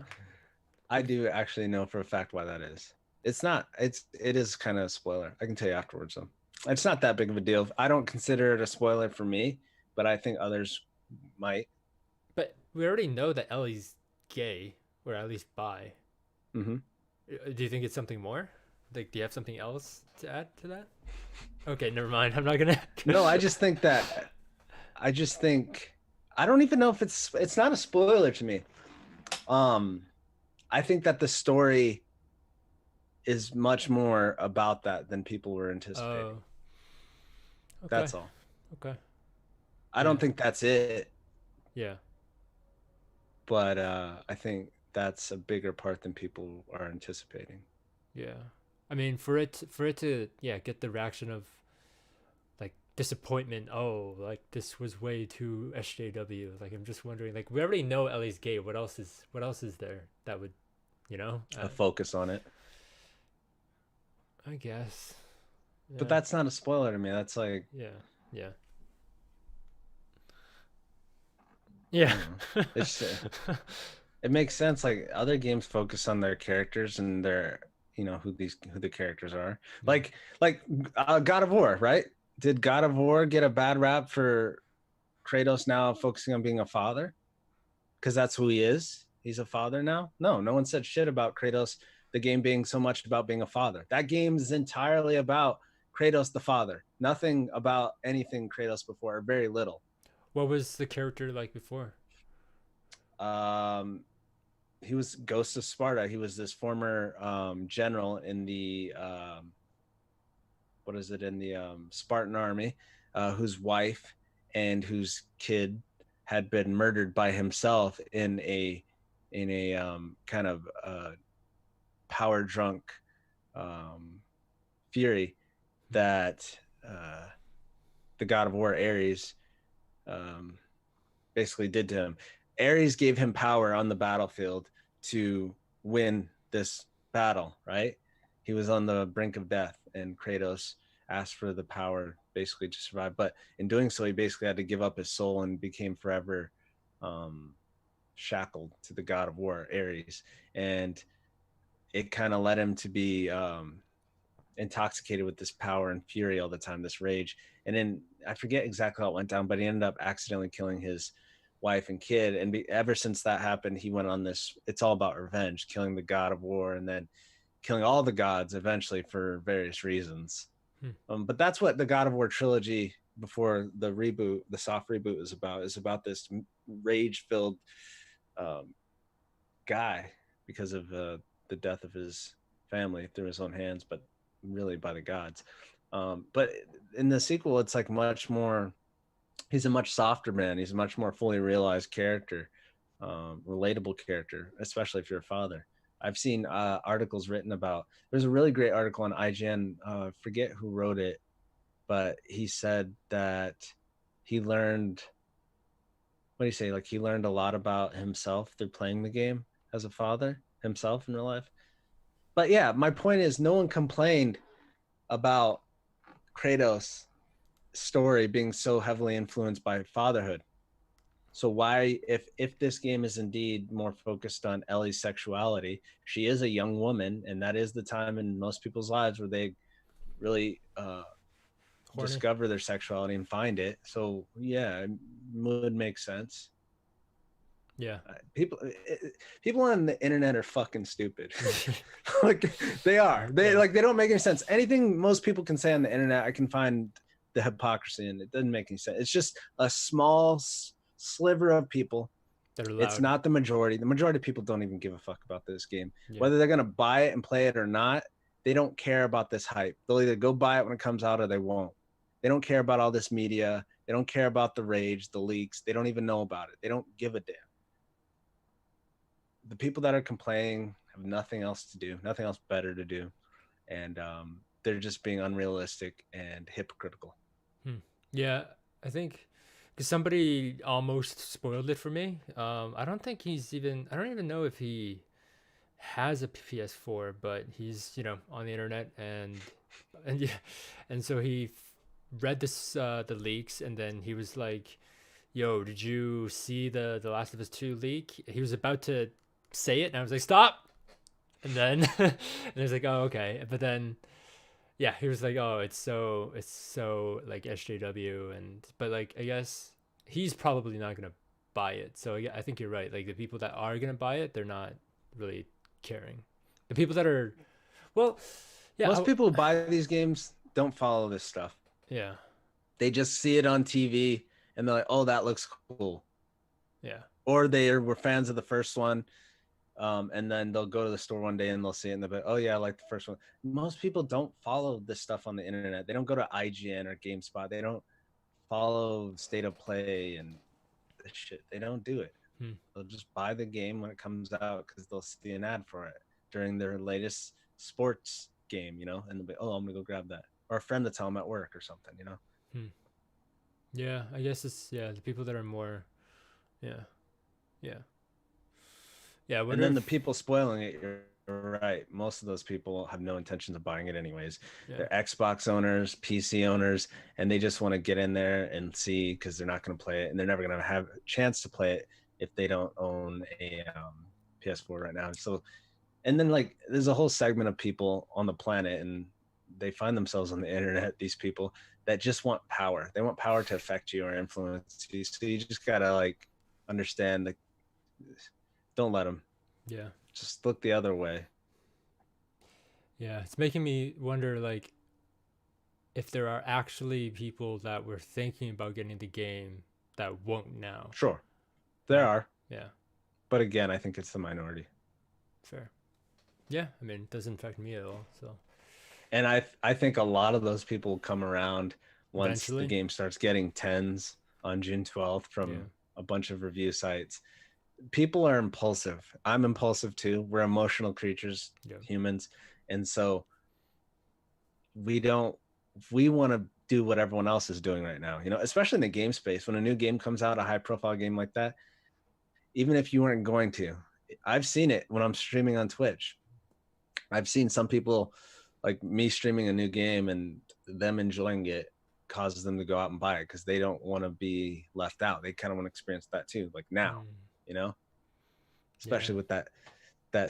I do actually know for a fact why that is. It is kind of a spoiler. I can tell you afterwards though. It's not that big of a deal. I don't consider it a spoiler for me, but I think others might. But we already know that Ellie's gay, or at least bi. Mm-hmm. Do you think it's something more? Like, do you have something else to add to that? Okay, never mind. I'm not gonna. No, I just think I don't even know if it's not a spoiler to me. I think that the story is much more about that than people were anticipating. Okay. That's all. Okay. I don't think that's it. Yeah. But I think that's a bigger part than people are anticipating. Yeah. I mean, for it to get the reaction of like disappointment. Oh, like this was way too SJW. Like I'm just wondering. Like we already know Ellie's gay. What else is there that would, a focus on it? I guess. Yeah. But that's not a spoiler to me. That's like yeah. It's it makes sense. Like other games focus on their characters and their who the characters are. Like God of War, right? Did God of War get a bad rap for Kratos now focusing on being a father? Because that's who he is. He's a father now. No one said shit about Kratos, the game being so much about being a father. That game is entirely about Kratos the father. Nothing about anything Kratos before, or very little. What was the character like before? He was Ghost of Sparta. He was this former general in the Spartan army, whose wife and whose kid had been murdered by himself in a kind of power drunk fury that the God of War Ares basically did to him. Ares gave him power on the battlefield to win this battle, right? He was on the brink of death, and Kratos asked for the power basically to survive. But in doing so, he basically had to give up his soul and became forever shackled to the God of War, Ares. And it kind of led him to be intoxicated with this power and fury all the time, this rage. And then I forget exactly how it went down, but he ended up accidentally killing his wife and kid, and ever since that happened, he went on this, it's all about revenge, killing the God of War and then killing all the gods eventually for various reasons. But that's what the God of War trilogy before the reboot, the soft reboot, is about this rage-filled guy because of the death of his family through his own hands, but really by the gods. But in the sequel, it's like much more, he's a much softer man. He's a much more fully realized character, relatable character, especially if you're a father. I've seen articles written about, there's a really great article on IGN, forget who wrote it, but he said that he learned, what do you say? Like he learned a lot about himself through playing the game as a father himself in real life. But yeah, my point is no one complained about Kratos' story being so heavily influenced by fatherhood. So why, if this game is indeed more focused on Ellie's sexuality, she is a young woman, and that is the time in most people's lives where they really discover their sexuality and find it. So yeah, it would make sense. Yeah, people on the internet are fucking stupid. Like they are. They don't make any sense. Anything most people can say on the internet, I can find the hypocrisy in it. It doesn't make any sense. It's just a small sliver of people. It's not the majority. The majority of people don't even give a fuck about this game. Whether they're gonna buy it and play it or not, they don't care about this hype. They'll either go buy it when it comes out or they won't. They don't care about all this media. They don't care about the rage, the leaks. They don't even know about it. They don't give a damn. The people that are complaining have nothing else to do, nothing else better to do. and they're just being unrealistic and hypocritical. Yeah, I think because somebody almost spoiled it for me. I don't think he's even. I don't even know if he has a PS4, but he's on the internet and yeah, and so he read this the leaks, and then he was like, "Yo, did you see the Last of Us 2 leak?" He was about to say it, and I was like, "Stop!" And then and he was like, "Oh, okay," but then. Yeah, he was like, "Oh, it's so like SJW," and but like I guess he's probably not gonna buy it. So yeah, I think you're right. Like the people that are gonna buy it, they're not really caring. The people that are, well, yeah, Most people who buy these games don't follow this stuff. yeah, They just see it on TV and they're like, "Oh, that looks cool," yeah, or they were fans of the first one. And then they'll go to the store one day and they'll see it and they'll be, "Oh yeah, I like the first one." Most people don't follow this stuff on the internet. They don't go to IGN or GameSpot. They don't follow State of Play and this shit. They don't do it. They'll just buy the game when it comes out because they'll see an ad for it during their latest sports game, and they'll be, "Oh, I'm gonna go grab that," or a friend that's home at work or something, yeah. I guess it's the people that are more, yeah, yeah, yeah. And then the people spoiling it, you're right. Most of those people have no intentions of buying it anyways. Yeah. They're Xbox owners, PC owners, and they just want to get in there and see because they're not going to play it, and they're never going to have a chance to play it if they don't own a PS4 right now. So, and then like there's a whole segment of people on the planet, and they find themselves on the internet. These people that just want power. They want power to affect you or influence you. So you just gotta like understand that. Don't let them. Yeah. Just look the other way. Yeah, it's making me wonder, like, if there are actually people that were thinking about getting the game that won't now. Sure, there are. Yeah. But again, I think it's the minority. Fair. Yeah, I mean, it doesn't affect me at all. So. And I think a lot of those people come around once Eventually. the game starts getting 10s on June 12th from a bunch of review sites. People are impulsive. I'm impulsive too. We're emotional creatures, humans. And so we want to do what everyone else is doing right now, especially in the game space. When a new game comes out, a high profile game like that, even if you weren't going to, I've seen it when I'm streaming on Twitch. I've seen some people like me streaming a new game and them enjoying it causes them to go out and buy it because they don't want to be left out. They kind of want to experience that too, like now, especially with that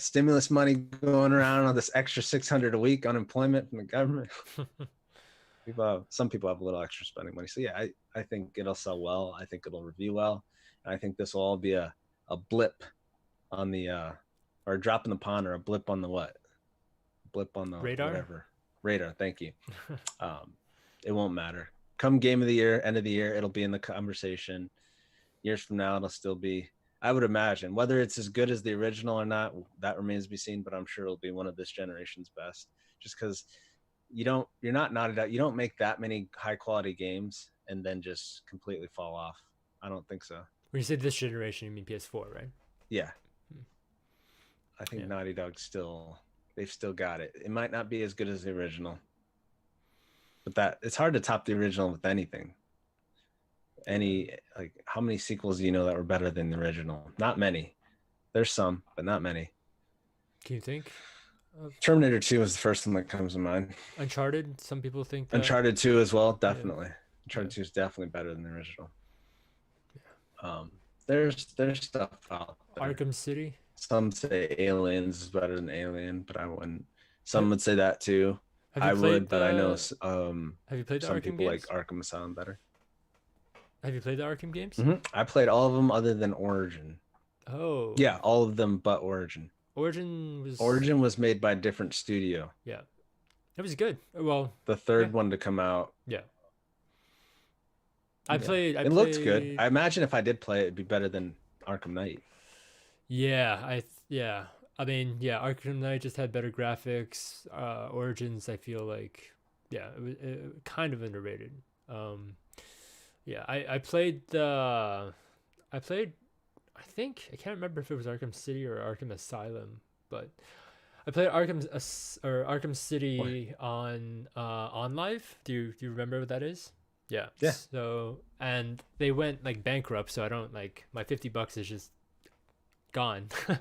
stimulus money going around on this extra 600 a week unemployment from the government. Some people have a little extra spending money. So yeah, I think it'll sell well. I think it'll review well. And I think this will all be a blip on the or a drop in the pond or a blip on the what? Blip on the radar. Whatever. Radar, thank you. It won't matter. Come game of the year, end of the year, it'll be in the conversation. Years from now, it'll still be, I would imagine. Whether it's as good as the original or not, that remains to be seen, but I'm sure it'll be one of this generation's best. Just because you're not Naughty Dog. You don't make that many high quality games and then just completely fall off. I don't think so. When you say this generation, you mean PS4, right? Yeah. I think Naughty Dog they've still got it. It might not be as good as the original, but it's hard to top the original with anything. How many sequels do you know that were better than the original? Not many. There's some, but not many. Can you think? Terminator 2 is the first one that comes to mind. Uncharted, some people think that... Uncharted 2 as well, definitely. Uncharted 2 is definitely better than the original. There's stuff out there. Arkham City. Some say Aliens is better than Alien, but I wouldn't. Some would say that too. I would, but I know have you played the some Arkham people games? like Arkham Asylum better. Have you played the Arkham games? Mm-hmm. I played all of them other than Origin. Oh. Yeah, all of them but Origin. Origin was made by a different studio. Yeah. It was good. Well, the third one to come out. Yeah. It looks good. I imagine if I did play it, it'd be better than Arkham Knight. Yeah, I mean, Arkham Knight just had better graphics. Origins, I feel like, it was kind of underrated. I played. I think I can't remember if it was Arkham City or Arkham Asylum, but I played Arkham City on live. Do you remember what that is? Yeah. Yeah. So and they went like bankrupt, so I don't like my $50 is just gone. I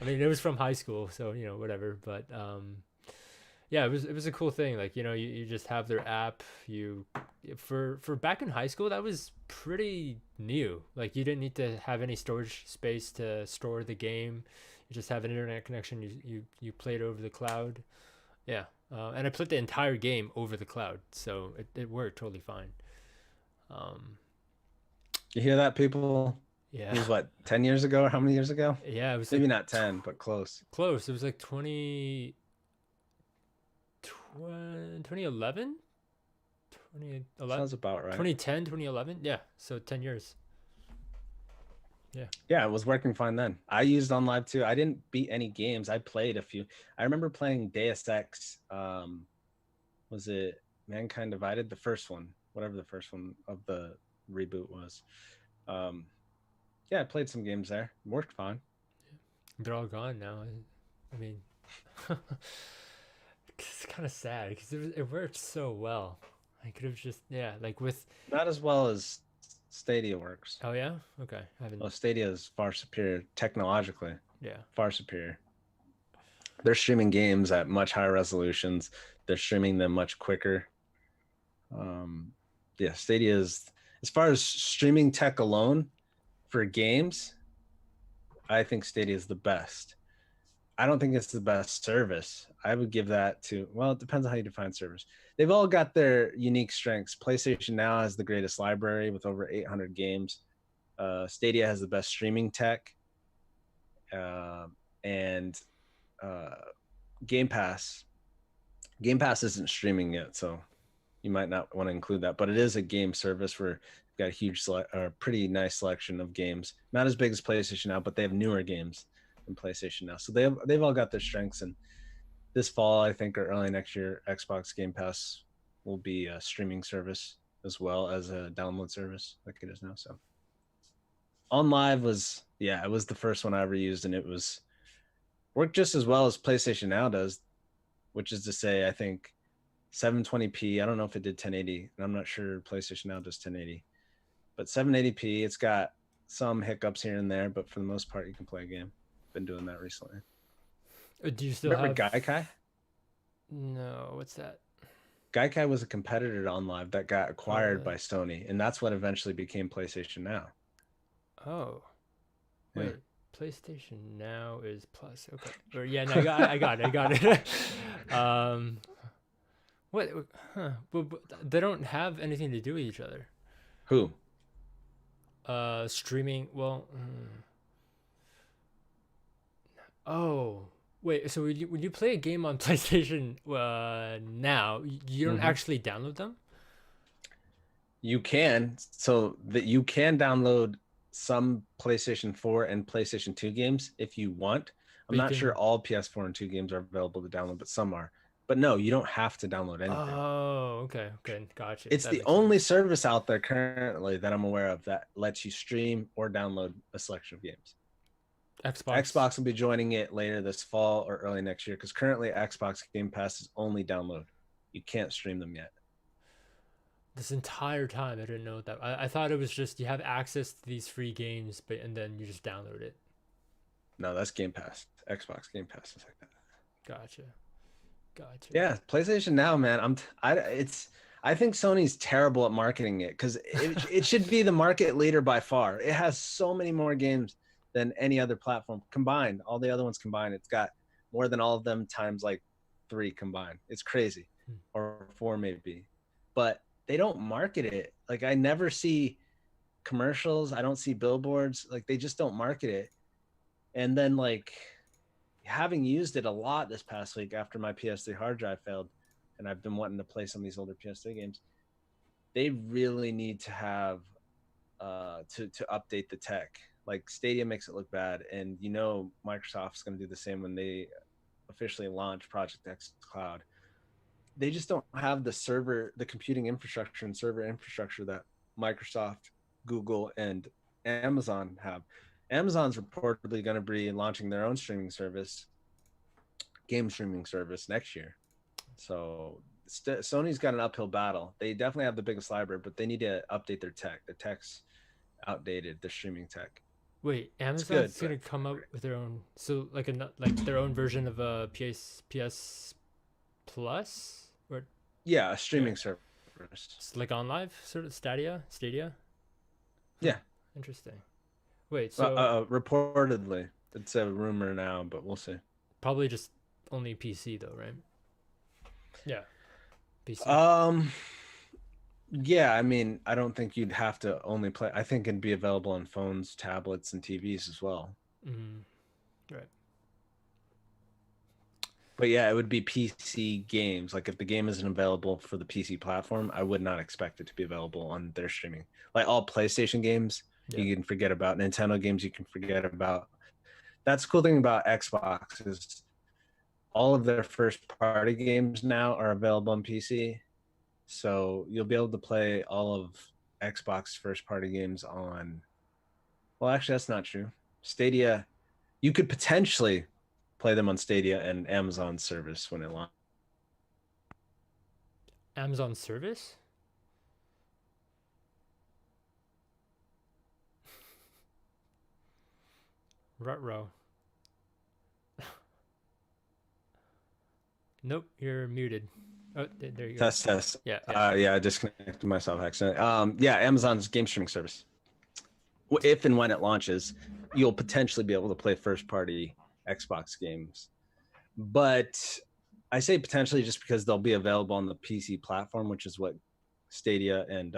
mean, it was from high school, so whatever. But yeah, it was a cool thing. Like you just have their app. For back in high school, that was pretty new. Like you didn't need to have any storage space to store the game. You just have an internet connection. You play it over the cloud. Yeah, and I played the entire game over the cloud, so it worked totally fine. You hear that, people? Yeah. It was what, 10 years ago, or how many years ago? Yeah, it was Maybe like not 10, but close. close. It was like 2011. 2011. Sounds about right. 2010, 2011. Yeah, so 10 years. Yeah, it was working fine then. I used on live too. I didn't beat any games. I played a few. I remember playing Deus Ex. Was it Mankind Divided? The first one, whatever the first one of the reboot was. Yeah, I played some games there. Worked fine. They're all gone now. I mean, it's kind of sad because it worked so well. I could have just like with Not as well as Stadia works. oh yeah, okay, I haven't. Well, Stadia is far superior technologically. Yeah. Far superior. They're streaming games at much higher resolutions. They're streaming them much quicker. Yeah, Stadia is, as far as streaming tech alone for games, I think Stadia is the best. I don't think it's the best service. I would give that to, well, it depends on how you define service. They've all got their unique strengths. PlayStation Now has the greatest library with over 800 games. Stadia has the best streaming tech. And Game Pass. Game Pass isn't streaming yet, so you might not want to include that. But it is a game service where you've got a huge, pretty nice selection of games. Not as big as PlayStation Now, but they have newer games than PlayStation Now. So they've all got their strengths. And this fall, I think, or early next year, Xbox Game Pass will be a streaming service as well as a download service like it is now. So On Live was, it was the first one I ever used, and it worked just as well as PlayStation Now does, which is to say, I think 720p. I don't know if it did 1080, and I'm not sure PlayStation Now does 1080, but 780p. It's got some hiccups here and there, but for the most part, you can play a game. Been doing that recently. Do you still Remember have Gaikai? No, what's that? Gaikai was a competitor to On Live that got acquired by Sony, and that's what eventually became PlayStation Now. Oh, Yeah. wait. PlayStation Now is Plus. Okay. Or no, I got it. What? Huh? But they don't have anything to do with each other. Who? Streaming. Well. Oh. Wait. So when you play a game on PlayStation Now, you don't actually download them? You can. So that you can download some PlayStation 4 and PlayStation 2 games if you want. I'm not sure all PS4 and 2 games are available to download, but some are. But no, you don't have to download anything. Oh, okay, gotcha. It's the only service out there currently that I'm aware of that lets you stream or download a selection of games. Xbox will be joining it later this fall or early next year, because currently Xbox Game Pass is only download. You can't stream them yet. This entire time, I didn't know that. I thought it was just you have access to these free games, and then you just download it. No, that's Game Pass. Xbox Game Pass is like that. Gotcha. Yeah, PlayStation Now, man. I think Sony's terrible at marketing it, because it should be the market leader by far. It has so many more games than any other platform combined. All the other ones combined, it's got more than all of them times like 3 combined. It's crazy, or 4 maybe, but they don't market it. Like, I never see commercials. I don't see billboards. Like, they just don't market it. And then, like, having used it a lot this past week after my PS3 hard drive failed, and I've been wanting to play some of these older PS3 games, they really need to have to update the tech. Like, Stadia makes it look bad, and Microsoft's going to do the same when they officially launch Project X Cloud. They just don't have the computing infrastructure and server infrastructure that Microsoft, Google, and Amazon have. Amazon's reportedly going to be launching their own streaming service game streaming service next year. So Sony's got an uphill battle. They definitely have the biggest library, but they need to update their tech. The tech's outdated, the streaming tech. Wait, good, Amazon's gonna come out with their own, so like their own version of a PS Plus, or Yeah, a streaming service. it's like on live sort of Stadia. Yeah. Interesting. Wait, so Reportedly, it's a rumor now, but we'll see. probably just only PC though, right? Yeah, PC. Yeah, I mean, I don't think you'd have to only play. I think it'd be available on phones, tablets, and TVs as well. Right. But yeah, it would be PC games. Like if the game isn't available for the PC platform, I would not expect it to be available on their streaming. Like all PlayStation games, you can forget about. Nintendo games, you can forget about. That's the cool thing about Xbox is all of their first party games now are available on PC. So you'll be able to play all of Xbox first party games on. Well, actually, that's not true. Stadia, you could potentially play them on Stadia and Amazon service when it launches. Amazon service? Ruh-roh. Nope, you're muted. Oh, there you go. Test. Yeah. Yeah, I disconnected myself accidentally. Yeah, Amazon's game streaming service. If and when it launches, you'll potentially be able to play first party Xbox games. But I say potentially just because they'll be available on the PC platform, which is what Stadia and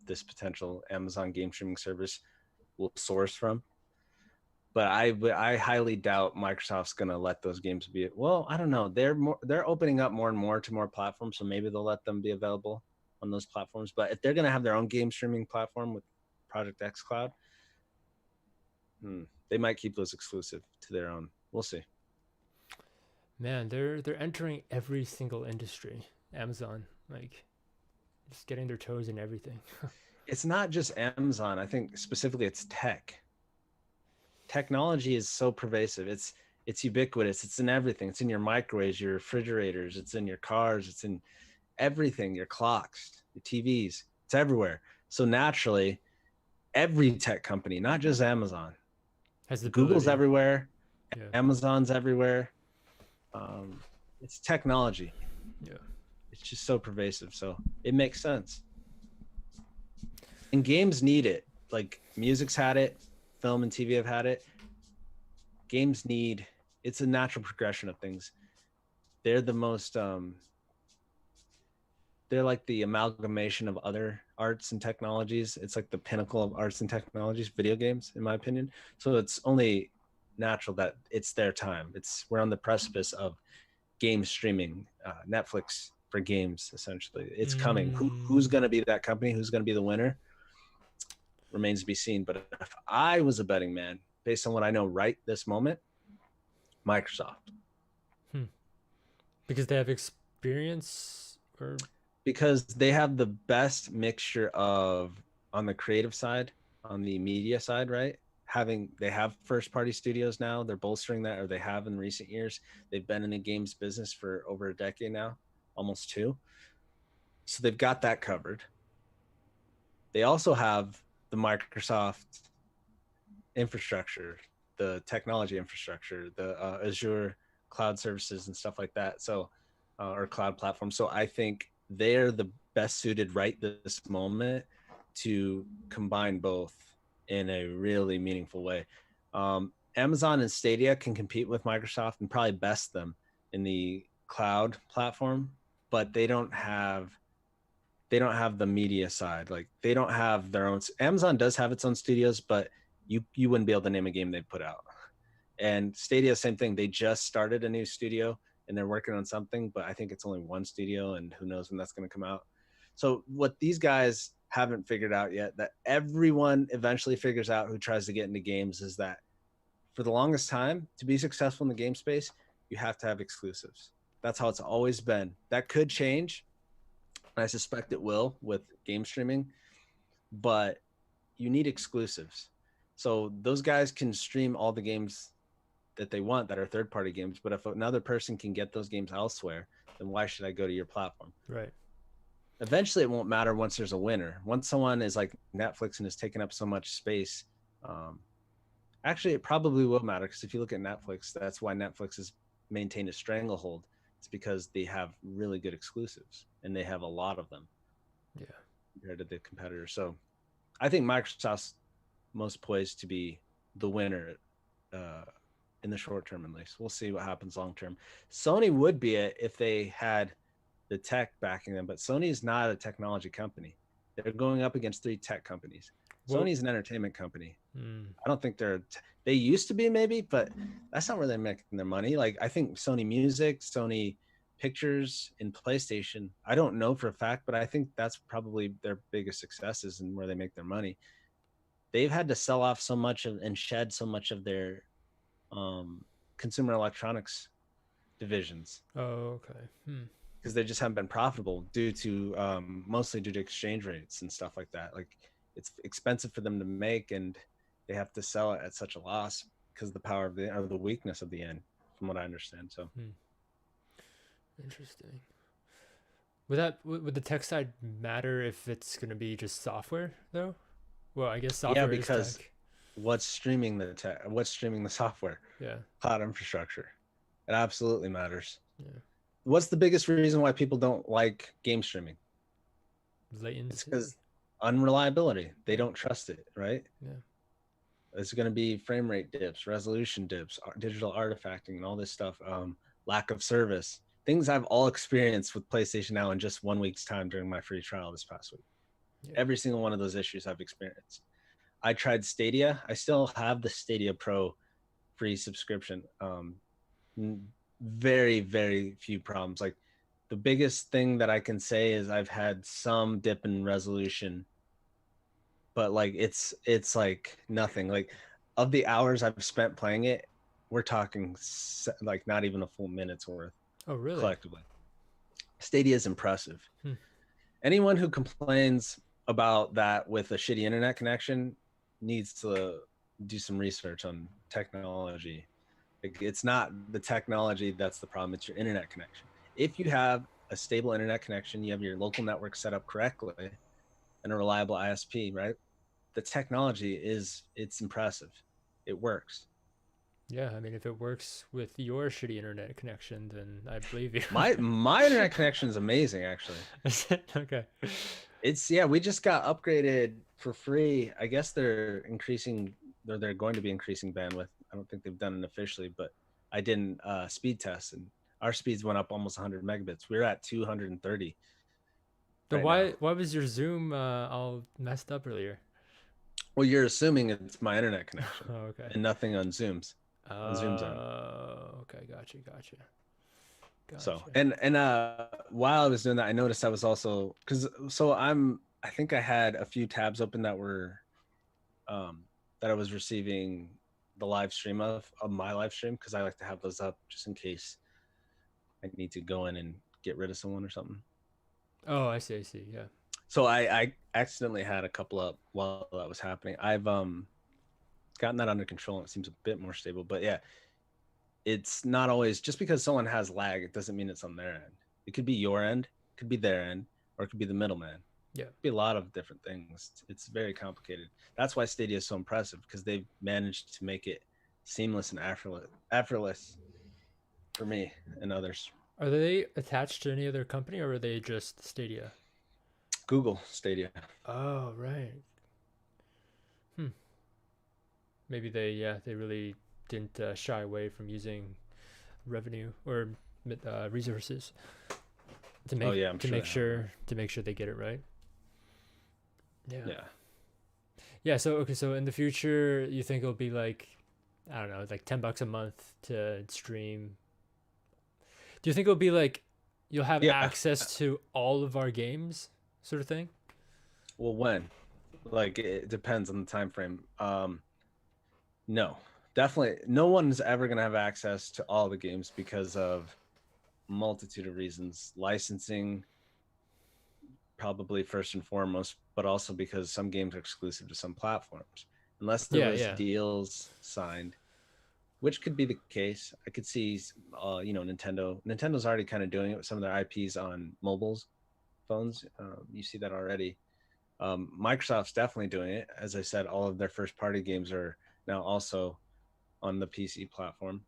this potential Amazon game streaming service will source from. But I highly doubt Microsoft's going to let those games be. Well, I don't know. They're opening up more and more to more platforms, so maybe they'll let them be available on those platforms. But if they're going to have their own game streaming platform with Project X Cloud, they might keep those exclusive to their own. We'll see. Man, they're entering every single industry. Amazon, like, just getting their toes in everything. It's not just Amazon. I think specifically it's tech. Technology is so pervasive. It's ubiquitous. It's in everything. It's in your microwaves, your refrigerators. It's in your cars. It's in everything. Your clocks, your TVs. It's everywhere. So naturally, every tech company, not just Amazon, has the Google's ability. everywhere. Yeah. Amazon's everywhere. It's technology. Yeah. It's just so pervasive. So it makes sense. And games need it. Like music's had it. Film and TV have had it. Games need, it's a natural progression of things. They're the most, they're like the amalgamation of other arts and technologies. It's like the pinnacle of arts and technologies, video games, in my opinion. So it's only natural that it's their time. We're on the precipice of game streaming, Netflix for games, essentially. It's coming. Who's going to be that company? Who's going to be the winner? Remains to be seen. But if I was a betting man, based on what I know right this moment, Microsoft. Because they have experience, or because they have the best mixture of, on the creative side, on the media side, right? They have first party studios now. They're bolstering that, or they have in recent years. They've been in the games business for over a decade now, almost 2. So they've got that covered. They also have the Microsoft infrastructure, the technology infrastructure, the Azure cloud services and stuff like that. So, or cloud platform. So I think they're the best suited right this moment to combine both in a really meaningful way. Amazon and Stadia can compete with Microsoft and probably best them in the cloud platform, but they don't have the media side. Like they don't have their own. Amazon does have its own studios, but you wouldn't be able to name a game they put out. And Stadia, same thing. They just started a new studio and they're working on something, but I think it's only one studio and who knows when that's going to come out. So what these guys haven't figured out yet, that everyone eventually figures out who tries to get into games, is that for the longest time, to be successful in the game space, you have to have exclusives. That's how it's always been. That could change. I suspect it will with game streaming, but you need exclusives. So those guys can stream all the games that they want that are third-party games. But if another person can get those games elsewhere, then why should I go to your platform? Right. Eventually, it won't matter once there's a winner. Once someone is like Netflix and has taken up so much space, actually, it probably will matter, because if you look at Netflix, that's why Netflix has maintained a stranglehold. It's because they have really good exclusives, and they have a lot of them. Yeah. Compared to the competitors. So I think Microsoft's most poised to be the winner in the short term, at least. We'll see what happens long term. Sony would be it if they had the tech backing them, but Sony is not a technology company. They're going up against 3 tech companies. Well, Sony's an entertainment company. mm, I don't think they used to be, maybe, but that's not where they're making their money. Like, I think Sony Music, Sony Pictures, and PlayStation, I don't know for a fact, but I think that's probably their biggest successes and where they make their money. They've had to sell off so much and shed so much of their consumer electronics divisions, oh, okay. because they just haven't been profitable due to mostly due to exchange rates and stuff like that. Like, it's expensive for them to make, and they have to sell it at such a loss because of the power of the weakness of the yen, from what I understand. So Interesting. Would the tech side matter if it's going to be just software though? Well, I guess software yeah, because is tech. what's streaming the tech? What's streaming the software? Yeah. Cloud infrastructure. It absolutely matters. Yeah. What's the biggest reason why people don't like game streaming? Latency. It's because unreliability. They don't trust it, right? Yeah. It's going to be frame rate dips, resolution dips, digital artifacting, and all this stuff. Lack of service. Things I've all experienced with PlayStation Now in just 1 week's time during my free trial this past week. Yeah. Every single one of those issues I've experienced. I tried Stadia. I still have the Stadia Pro free subscription. Very, very few problems. Like, the biggest thing that I can say is I've had some dip in resolution, but like it's like nothing. Like, of the hours I've spent playing it, we're talking like not even a full minute's worth. Oh, really? Collectively. Stadia is impressive. Anyone who complains about that with a shitty internet connection needs to do some research on technology. It's not the technology that's the problem, it's your internet connection. If you have a stable internet connection, you have your local network set up correctly, and a reliable ISP, right? The technology it's impressive. It works. Yeah, I mean, if it works with your shitty internet connection, then I believe you. My internet connection is amazing, actually. Okay. We just got upgraded for free. I guess they're increasing, or they're going to be increasing bandwidth. I don't think they've done it officially, but I didn't speed test, and our speeds went up almost 100 megabits. We were at 230. But right why was your Zoom all messed up earlier? Well, you're assuming it's my internet connection. Oh, okay. And nothing on Zoom's. Zoom's on. Okay, gotcha. So and while I was doing that, I noticed I was also I think I had a few tabs open that were that I was receiving the live stream of my live stream, because I like to have those up just in case I need to go in and get rid of someone or something. Oh, I see. Yeah. So I accidentally had a couple up while that was happening. I've gotten that under control, and it seems a bit more stable. But yeah, it's not always just because someone has lag, it doesn't mean it's on their end. It could be your end, it could be their end, or it could be the middleman. Yeah, it could be a lot of different things. It's very complicated. That's why Stadia is so impressive, because they've managed to make it seamless and effortless for me and others. Are they attached to any other company, or are they just Stadia? Google Stadia. Oh, right. Maybe they really didn't shy away from using revenue or resources to make sure they get it right. Yeah. So in the future, you think it'll be like, I don't know, like $10 a month to stream? Do you think it'll be like you'll have access to all of our games, sort of thing? Well, when? Like, it depends on the time frame. No, definitely no one's ever going to have access to all the games because of a multitude of reasons. Licensing, probably first and foremost, but also because some games are exclusive to some platforms. Unless there was deals signed, which could be the case. I could see, Nintendo's already kind of doing it with some of their IPs on mobiles, phones. You see that already. Microsoft's definitely doing it. As I said, all of their first party games are now also on the PC platform.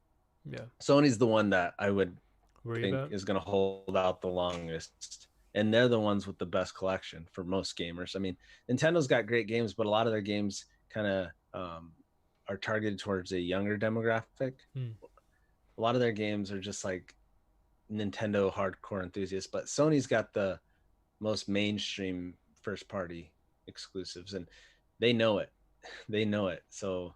Yeah. Sony's the one that I would think about? is going to hold out the longest. And they're the ones with the best collection for most gamers. I mean, Nintendo's got great games, but a lot of their games kind of are targeted towards a younger demographic. A lot of their games are just like Nintendo hardcore enthusiasts, but Sony's got the most mainstream first party exclusives, and they know it. They know it. So